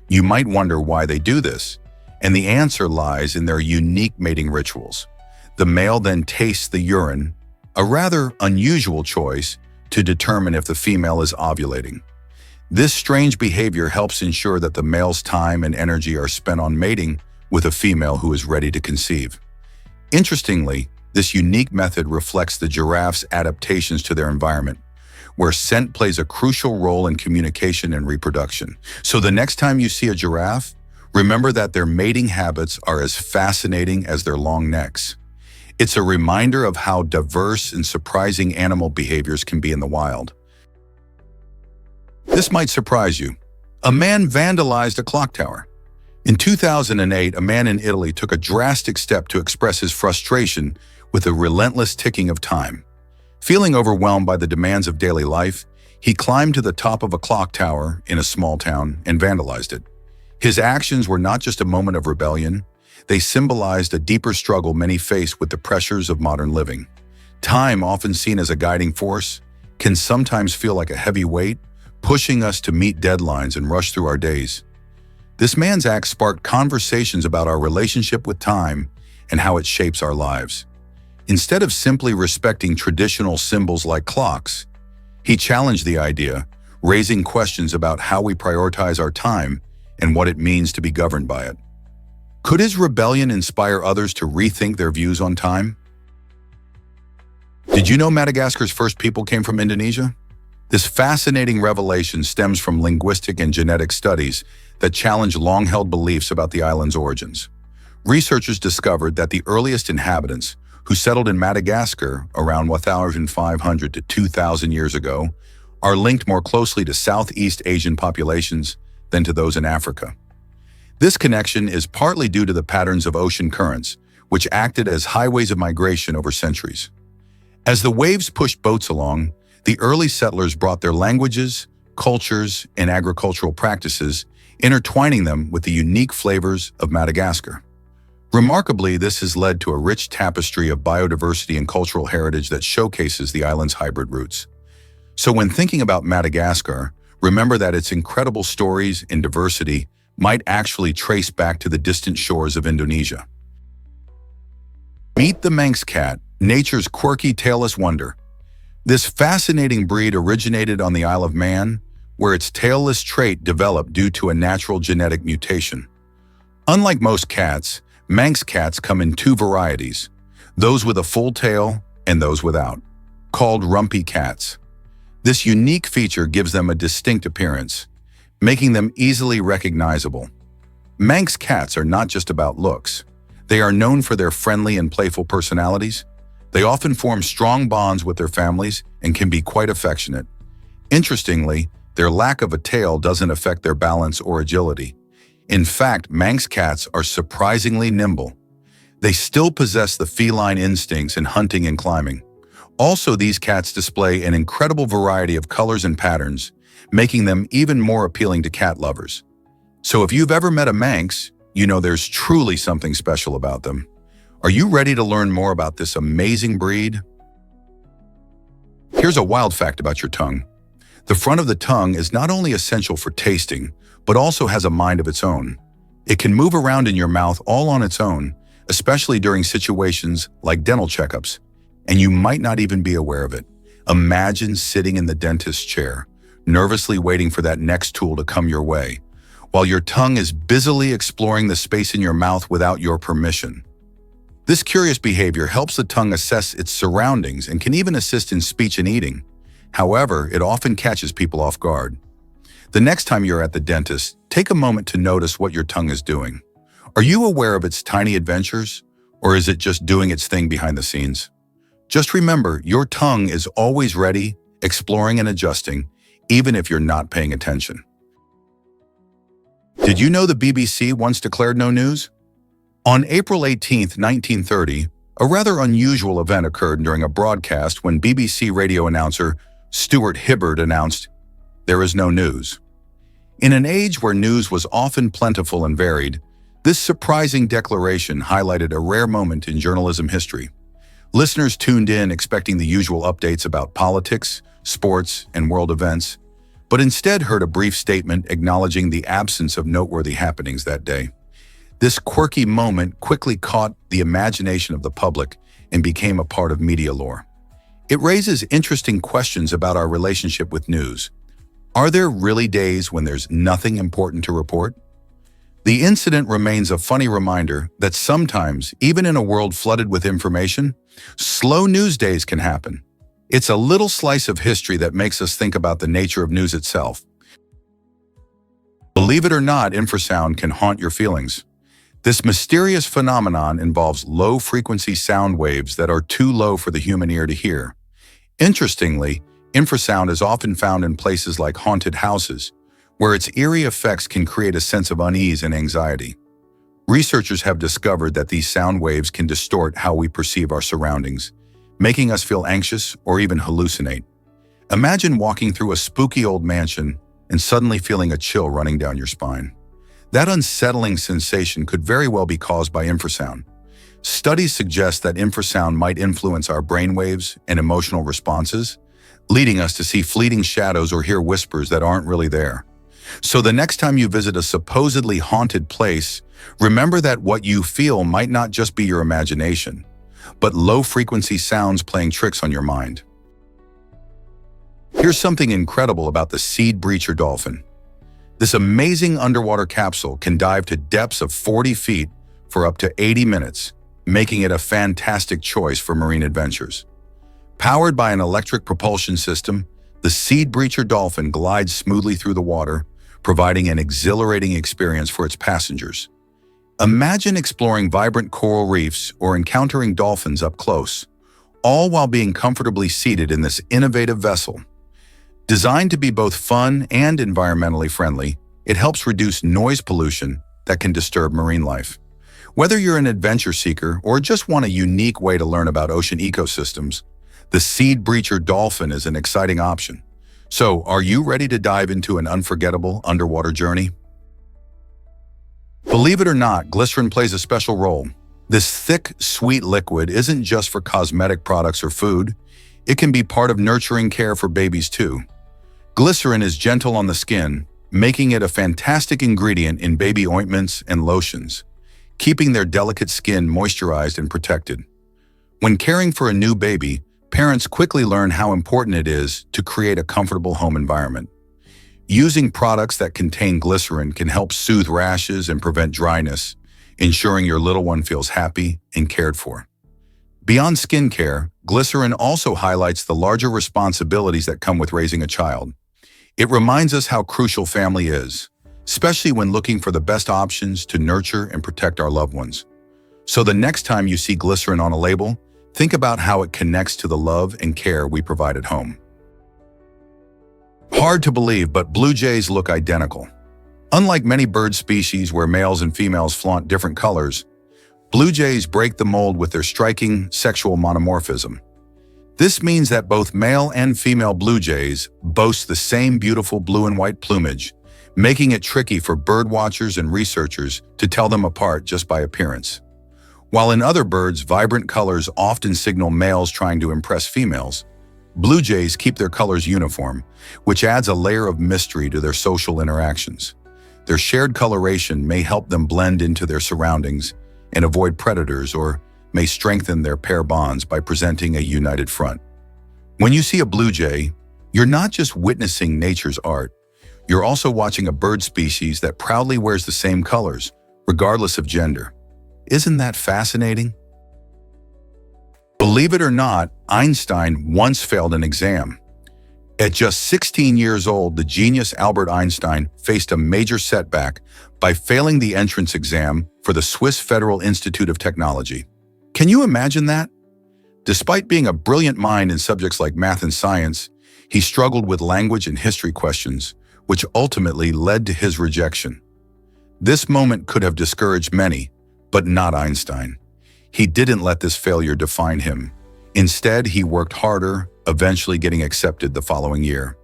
You might wonder why they do this, and the answer lies in their unique mating rituals. The male then tastes the urine, a rather unusual choice to determine if the female is ovulating. This strange behavior helps ensure that the male's time and energy are spent on mating with a female who is ready to conceive. Interestingly, this unique method reflects the giraffe's adaptations to their environment, where scent plays a crucial role in communication and reproduction. So the next time you see a giraffe, remember that their mating habits are as fascinating as their long necks. It's a reminder of how diverse and surprising animal behaviors can be in the wild. This might surprise you. A man vandalized a clock tower. In 2008, a man in Italy took a drastic step to express his frustration with the relentless ticking of time. Feeling overwhelmed by the demands of daily life, he climbed to the top of a clock tower in a small town and vandalized it. His actions were not just a moment of rebellion, they symbolized a deeper struggle many face with the pressures of modern living. Time, often seen as a guiding force, can sometimes feel like a heavy weight, pushing us to meet deadlines and rush through our days. This man's act sparked conversations about our relationship with time and how it shapes our lives. Instead of simply respecting traditional symbols like clocks, he challenged the idea, raising questions about how we prioritize our time and what it means to be governed by it. Could his rebellion inspire others to rethink their views on time? Did you know Madagascar's first people came from Indonesia? This fascinating revelation stems from linguistic and genetic studies that challenge long-held beliefs about the island's origins. Researchers discovered that the earliest inhabitants, who settled in Madagascar around 1,500 to 2,000 years ago, are linked more closely to Southeast Asian populations than to those in Africa. This connection is partly due to the patterns of ocean currents, which acted as highways of migration over centuries. As the waves pushed boats along, the early settlers brought their languages, cultures, and agricultural practices, intertwining them with the unique flavors of Madagascar. Remarkably, this has led to a rich tapestry of biodiversity and cultural heritage that showcases the island's hybrid roots. So when thinking about Madagascar, remember that its incredible stories and diversity might actually trace back to the distant shores of Indonesia. Meet the Manx cat, nature's quirky tailless wonder. This fascinating breed originated on the Isle of Man, where its tailless trait developed due to a natural genetic mutation. Unlike most cats, Manx cats come in two varieties, those with a full tail and those without, called rumpy cats. This unique feature gives them a distinct appearance, making them easily recognizable. Manx cats are not just about looks. They are known for their friendly and playful personalities. They often form strong bonds with their families and can be quite affectionate. Interestingly, their lack of a tail doesn't affect their balance or agility. In fact, Manx cats are surprisingly nimble. They still possess the feline instincts in hunting and climbing. Also, these cats display an incredible variety of colors and patterns, making them even more appealing to cat lovers. So if you've ever met a Manx, you know there's truly something special about them. Are you ready to learn more about this amazing breed? Here's a wild fact about your tongue. The front of the tongue is not only essential for tasting, but also has a mind of its own. It can move around in your mouth all on its own, especially during situations like dental checkups, and you might not even be aware of it. Imagine sitting in the dentist's chair, nervously waiting for that next tool to come your way, while your tongue is busily exploring the space in your mouth without your permission. This curious behavior helps the tongue assess its surroundings and can even assist in speech and eating. However, it often catches people off guard. The next time you're at the dentist, take a moment to notice what your tongue is doing. Are you aware of its tiny adventures, or is it just doing its thing behind the scenes? Just remember, your tongue is always ready, exploring and adjusting, even if you're not paying attention. Did you know the BBC once declared no news? On April 18, 1930, a rather unusual event occurred during a broadcast when BBC radio announcer Stuart Hibberd announced, "There is no news." In an age where news was often plentiful and varied, this surprising declaration highlighted a rare moment in journalism history. Listeners tuned in expecting the usual updates about politics, sports, and world events, but instead heard a brief statement acknowledging the absence of noteworthy happenings that day. This quirky moment quickly caught the imagination of the public and became a part of media lore. It raises interesting questions about our relationship with news. Are there really days when there's nothing important to report? The incident remains a funny reminder that sometimes, even in a world flooded with information, slow news days can happen. It's a little slice of history that makes us think about the nature of news itself. Believe it or not, infrasound can haunt your feelings. This mysterious phenomenon involves low-frequency sound waves that are too low for the human ear to hear. Interestingly, infrasound is often found in places like haunted houses, where its eerie effects can create a sense of unease and anxiety. Researchers have discovered that these sound waves can distort how we perceive our surroundings, making us feel anxious or even hallucinate. Imagine walking through a spooky old mansion and suddenly feeling a chill running down your spine. That unsettling sensation could very well be caused by infrasound. Studies suggest that infrasound might influence our brainwaves and emotional responses, leading us to see fleeting shadows or hear whispers that aren't really there. So the next time you visit a supposedly haunted place, remember that what you feel might not just be your imagination, but low-frequency sounds playing tricks on your mind. Here's something incredible about the seed breacher dolphin. This amazing underwater capsule can dive to depths of 40 feet for up to 80 minutes, making it a fantastic choice for marine adventures. Powered by an electric propulsion system, the Seed Breacher dolphin glides smoothly through the water, providing an exhilarating experience for its passengers. Imagine exploring vibrant coral reefs or encountering dolphins up close, all while being comfortably seated in this innovative vessel. Designed to be both fun and environmentally friendly, it helps reduce noise pollution that can disturb marine life. Whether you're an adventure seeker or just want a unique way to learn about ocean ecosystems, the Seed Breacher dolphin is an exciting option. So, are you ready to dive into an unforgettable underwater journey? Believe it or not, glycerin plays a special role. This thick, sweet liquid isn't just for cosmetic products or food. It can be part of nurturing care for babies too. Glycerin is gentle on the skin, making it a fantastic ingredient in baby ointments and lotions, keeping their delicate skin moisturized and protected. When caring for a new baby, parents quickly learn how important it is to create a comfortable home environment. Using products that contain glycerin can help soothe rashes and prevent dryness, ensuring your little one feels happy and cared for. Beyond skincare, glycerin also highlights the larger responsibilities that come with raising a child. It reminds us how crucial family is, especially when looking for the best options to nurture and protect our loved ones. So the next time you see glycerin on a label, think about how it connects to the love and care we provide at home. Hard to believe, but blue jays look identical. Unlike many bird species where males and females flaunt different colors, blue jays break the mold with their striking sexual monomorphism. This means that both male and female blue jays boast the same beautiful blue and white plumage, making it tricky for bird watchers and researchers to tell them apart just by appearance. While in other birds, vibrant colors often signal males trying to impress females, blue jays keep their colors uniform, which adds a layer of mystery to their social interactions. Their shared coloration may help them blend into their surroundings and avoid predators, or may strengthen their pair bonds by presenting a united front. When you see a blue jay, you're not just witnessing nature's art, you're also watching a bird species that proudly wears the same colors, regardless of gender. Isn't that fascinating? Believe it or not, Einstein once failed an exam. At just 16 years old, the genius Albert Einstein faced a major setback by failing the entrance exam for the Swiss Federal Institute of Technology. Can you imagine that? Despite being a brilliant mind in subjects like math and science, he struggled with language and history questions, which ultimately led to his rejection. This moment could have discouraged many, but not Einstein. He didn't let this failure define him. Instead, he worked harder, eventually getting accepted the following year.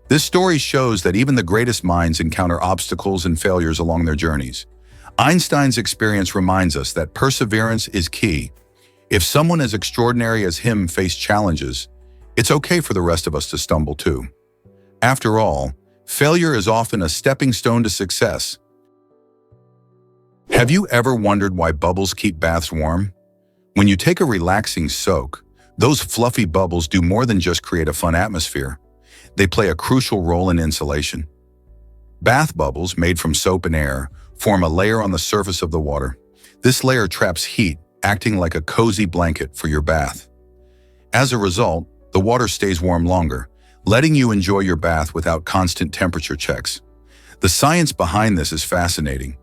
This story shows that even the greatest minds encounter obstacles and failures along their journeys. Einstein's experience reminds us that perseverance is key. If someone as extraordinary as him faced challenges, it's okay for the rest of us to stumble too. After all, failure is often a stepping stone to success. Have you ever wondered why bubbles keep baths warm? When you take a relaxing soak, those fluffy bubbles do more than just create a fun atmosphere. They play a crucial role in insulation. Bath bubbles, made from soap and air, form a layer on the surface of the water. This layer traps heat, acting like a cozy blanket for your bath. As a result, the water stays warm longer, letting you enjoy your bath without constant temperature checks. The science behind this is fascinating.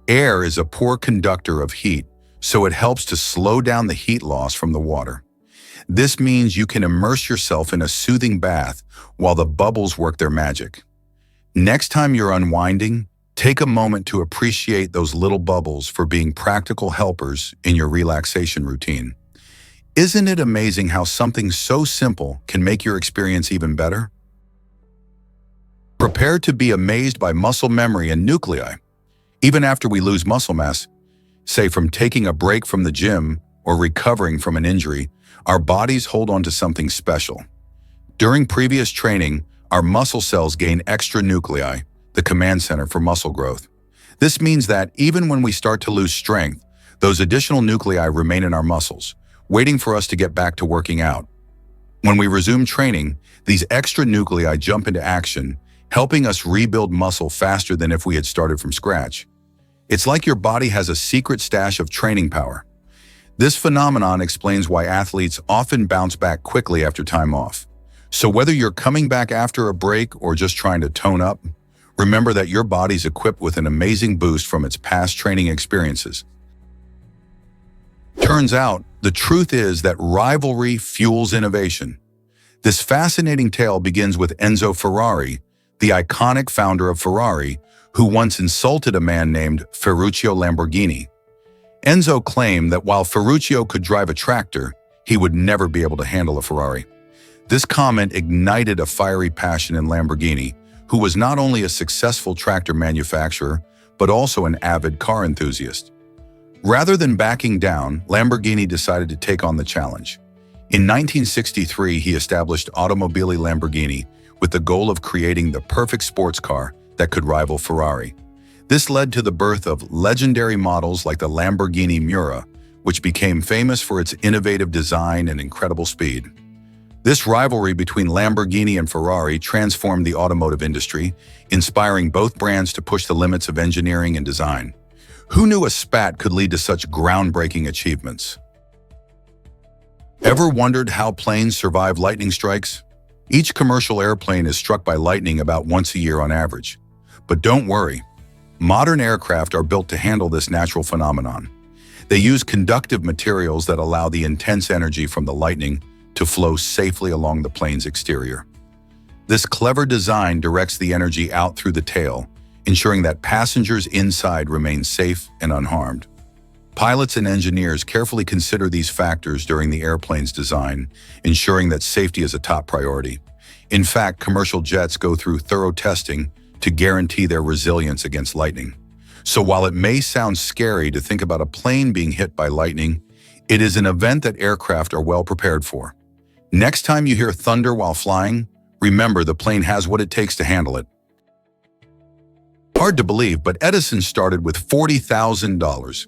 Air is a poor conductor of heat, so it helps to slow down the heat loss from the water. This means you can immerse yourself in a soothing bath while the bubbles work their magic. Next time you're unwinding, take a moment to appreciate those little bubbles for being practical helpers in your relaxation routine. Isn't it amazing how something so simple can make your experience even better? Prepare to be amazed by muscle memory and nuclei. Even after we lose muscle mass, say from taking a break from the gym or recovering from an injury, our bodies hold on to something special. During previous training, our muscle cells gain extra nuclei, the command center for muscle growth. This means that even when we start to lose strength, those additional nuclei remain in our muscles, waiting for us to get back to working out. When we resume training, these extra nuclei jump into action, helping us rebuild muscle faster than if we had started from scratch. It's like your body has a secret stash of training power. This phenomenon explains why athletes often bounce back quickly after time off. So whether you're coming back after a break or just trying to tone up, remember that your body's equipped with an amazing boost from its past training experiences. Turns out, the truth is that rivalry fuels innovation. This fascinating tale begins with Enzo Ferrari, the iconic founder of Ferrari, who once insulted a man named Ferruccio Lamborghini. Enzo claimed that while Ferruccio could drive a tractor, he would never be able to handle a Ferrari. This comment ignited a fiery passion in Lamborghini, who was not only a successful tractor manufacturer, but also an avid car enthusiast. Rather than backing down, Lamborghini decided to take on the challenge. In 1963, he established Automobili Lamborghini with the goal of creating the perfect sports car that could rival Ferrari. This led to the birth of legendary models like the Lamborghini Miura, which became famous for its innovative design and incredible speed. This rivalry between Lamborghini and Ferrari transformed the automotive industry, inspiring both brands to push the limits of engineering and design. Who knew a spat could lead to such groundbreaking achievements? Ever wondered how planes survive lightning strikes? Each commercial airplane is struck by lightning about once a year on average. But don't worry, modern aircraft are built to handle this natural phenomenon. They use conductive materials that allow the intense energy from the lightning to flow safely along the plane's exterior. This clever design directs the energy out through the tail, ensuring that passengers inside remain safe and unharmed. Pilots and engineers carefully consider these factors during the airplane's design, ensuring that safety is a top priority. In fact, commercial jets go through thorough testing to guarantee their resilience against lightning. So while it may sound scary to think about a plane being hit by lightning, it is an event that aircraft are well prepared for. Next time you hear thunder while flying, remember the plane has what it takes to handle it. Hard to believe, but Edison started with $40,000.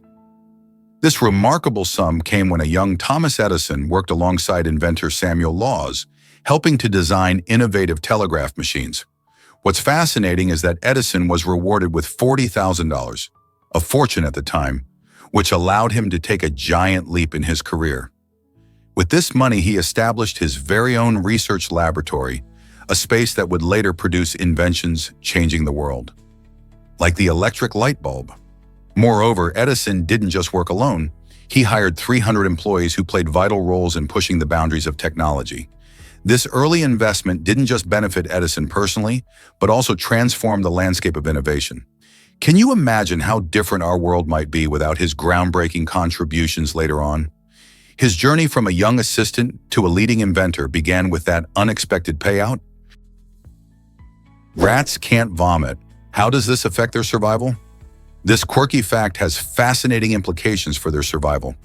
This remarkable sum came when a young Thomas Edison worked alongside inventor Samuel Laws, helping to design innovative telegraph machines. What's fascinating is that Edison was rewarded with $40,000, a fortune at the time, which allowed him to take a giant leap in his career. With this money, he established his very own research laboratory, a space that would later produce inventions changing the world, like the electric light bulb. Moreover, Edison didn't just work alone. He hired 300 employees who played vital roles in pushing the boundaries of technology. This early investment didn't just benefit Edison personally, but also transformed the landscape of innovation. Can you imagine how different our world might be without his groundbreaking contributions later on? His journey from a young assistant to a leading inventor began with that unexpected payout. Rats can't vomit. How does this affect their survival? This quirky fact has fascinating implications for their survival.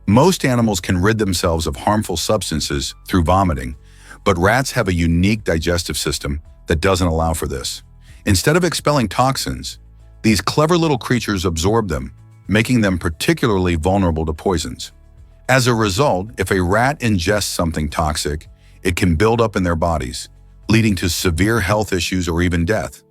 Most animals can rid themselves of harmful substances through vomiting, but rats have a unique digestive system that doesn't allow for this. Instead of expelling toxins, these clever little creatures absorb them, making them particularly vulnerable to poisons. As a result, if a rat ingests something toxic, it can build up in their bodies, leading to severe health issues or even death.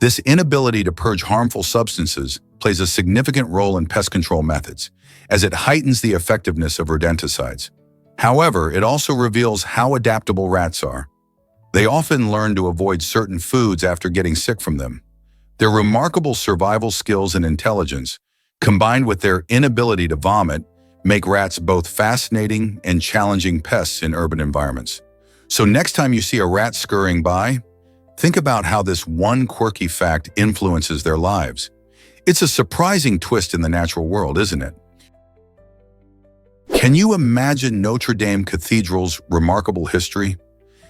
This inability to purge harmful substances plays a significant role in pest control methods, as it heightens the effectiveness of rodenticides. However, it also reveals how adaptable rats are. They often learn to avoid certain foods after getting sick from them. Their remarkable survival skills and intelligence, combined with their inability to vomit, make rats both fascinating and challenging pests in urban environments. So next time you see a rat scurrying by, think about how this one quirky fact influences their lives. It's a surprising twist in the natural world, isn't it? Can you imagine Notre Dame Cathedral's remarkable history?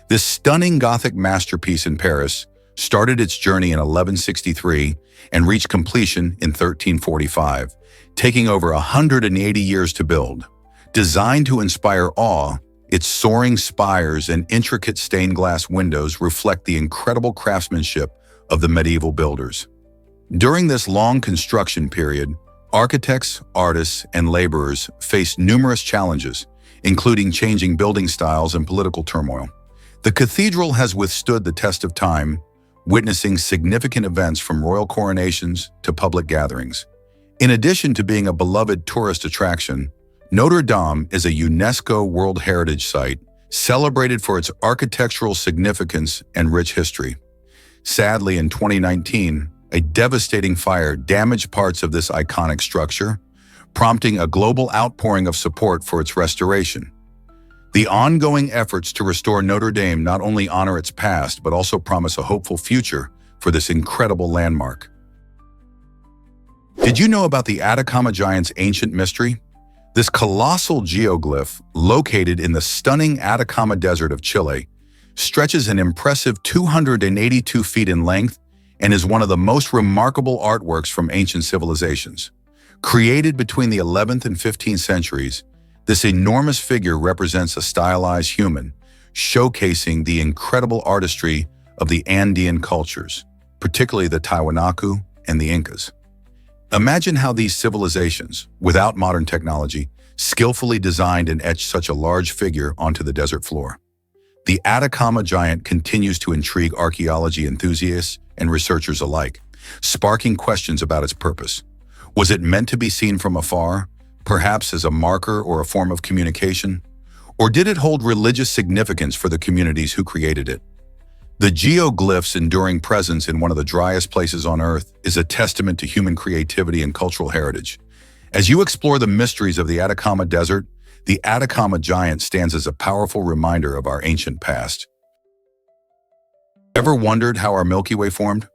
This stunning Gothic masterpiece in Paris started its journey in 1163 and reached completion in 1345, taking over 180 years to build. Designed to inspire awe, its soaring spires and intricate stained glass windows reflect the incredible craftsmanship of the medieval builders. During this long construction period, architects, artists, and laborers faced numerous challenges, including changing building styles and political turmoil. The cathedral has withstood the test of time, witnessing significant events from royal coronations to public gatherings. In addition to being a beloved tourist attraction, Notre Dame is a UNESCO World Heritage Site, celebrated for its architectural significance and rich history. Sadly, in 2019, a devastating fire damaged parts of this iconic structure, prompting a global outpouring of support for its restoration. The ongoing efforts to restore Notre Dame not only honor its past, but also promise a hopeful future for this incredible landmark. Did you know about the Atacama Giant's ancient mystery? This colossal geoglyph, located in the stunning Atacama Desert of Chile, stretches an impressive 282 feet in length and is one of the most remarkable artworks from ancient civilizations. Created between the 11th and 15th centuries, this enormous figure represents a stylized human, showcasing the incredible artistry of the Andean cultures, particularly the Tiwanaku and the Incas. Imagine how these civilizations, without modern technology, skillfully designed and etched such a large figure onto the desert floor. The Atacama Giant continues to intrigue archaeology enthusiasts and researchers alike, sparking questions about its purpose. Was it meant to be seen from afar, perhaps as a marker or a form of communication? Or did it hold religious significance for the communities who created it? The geoglyph's enduring presence in one of the driest places on Earth is a testament to human creativity and cultural heritage. As you explore the mysteries of the Atacama Desert, the Atacama Giant stands as a powerful reminder of our ancient past. Ever wondered how our Milky Way formed?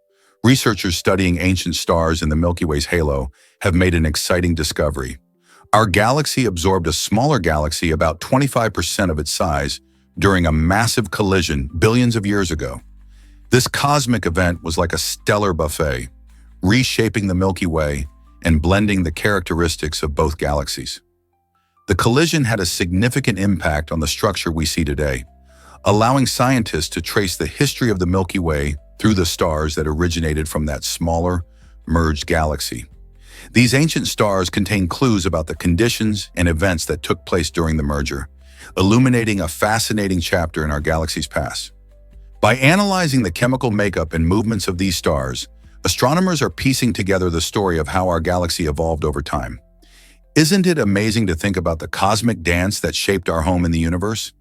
Researchers studying ancient stars in the Milky Way's halo have made an exciting discovery. Our galaxy absorbed a smaller galaxy about 25% of its size during a massive collision billions of years ago. This cosmic event was like a stellar buffet, reshaping the Milky Way and blending the characteristics of both galaxies. The collision had a significant impact on the structure we see today, allowing scientists to trace the history of the Milky Way through the stars that originated from that smaller, merged galaxy. These ancient stars contain clues about the conditions and events that took place during the merger, illuminating a fascinating chapter in our galaxy's past. By analyzing the chemical makeup and movements of these stars, astronomers are piecing together the story of how our galaxy evolved over time. Isn't it amazing to think about the cosmic dance that shaped our home in the universe?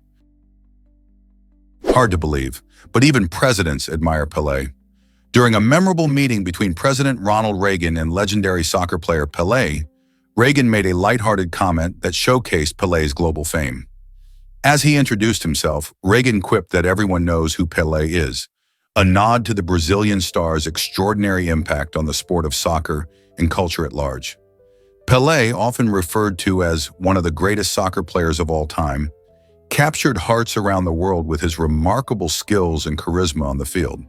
Hard to believe, but even presidents admire Pelé. During a memorable meeting between President Ronald Reagan and legendary soccer player Pelé, Reagan made a lighthearted comment that showcased Pelé's global fame. As he introduced himself, Reagan quipped that everyone knows who Pelé is, a nod to the Brazilian star's extraordinary impact on the sport of soccer and culture at large. Pelé, often referred to as one of the greatest soccer players of all time, captured hearts around the world with his remarkable skills and charisma on the field.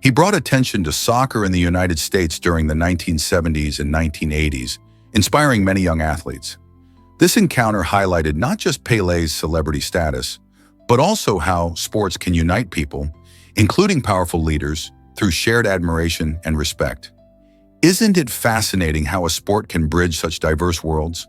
He brought attention to soccer in the United States during the 1970s and 1980s, inspiring many young athletes. This encounter highlighted not just Pelé's celebrity status, but also how sports can unite people, including powerful leaders, through shared admiration and respect. Isn't it fascinating how a sport can bridge such diverse worlds?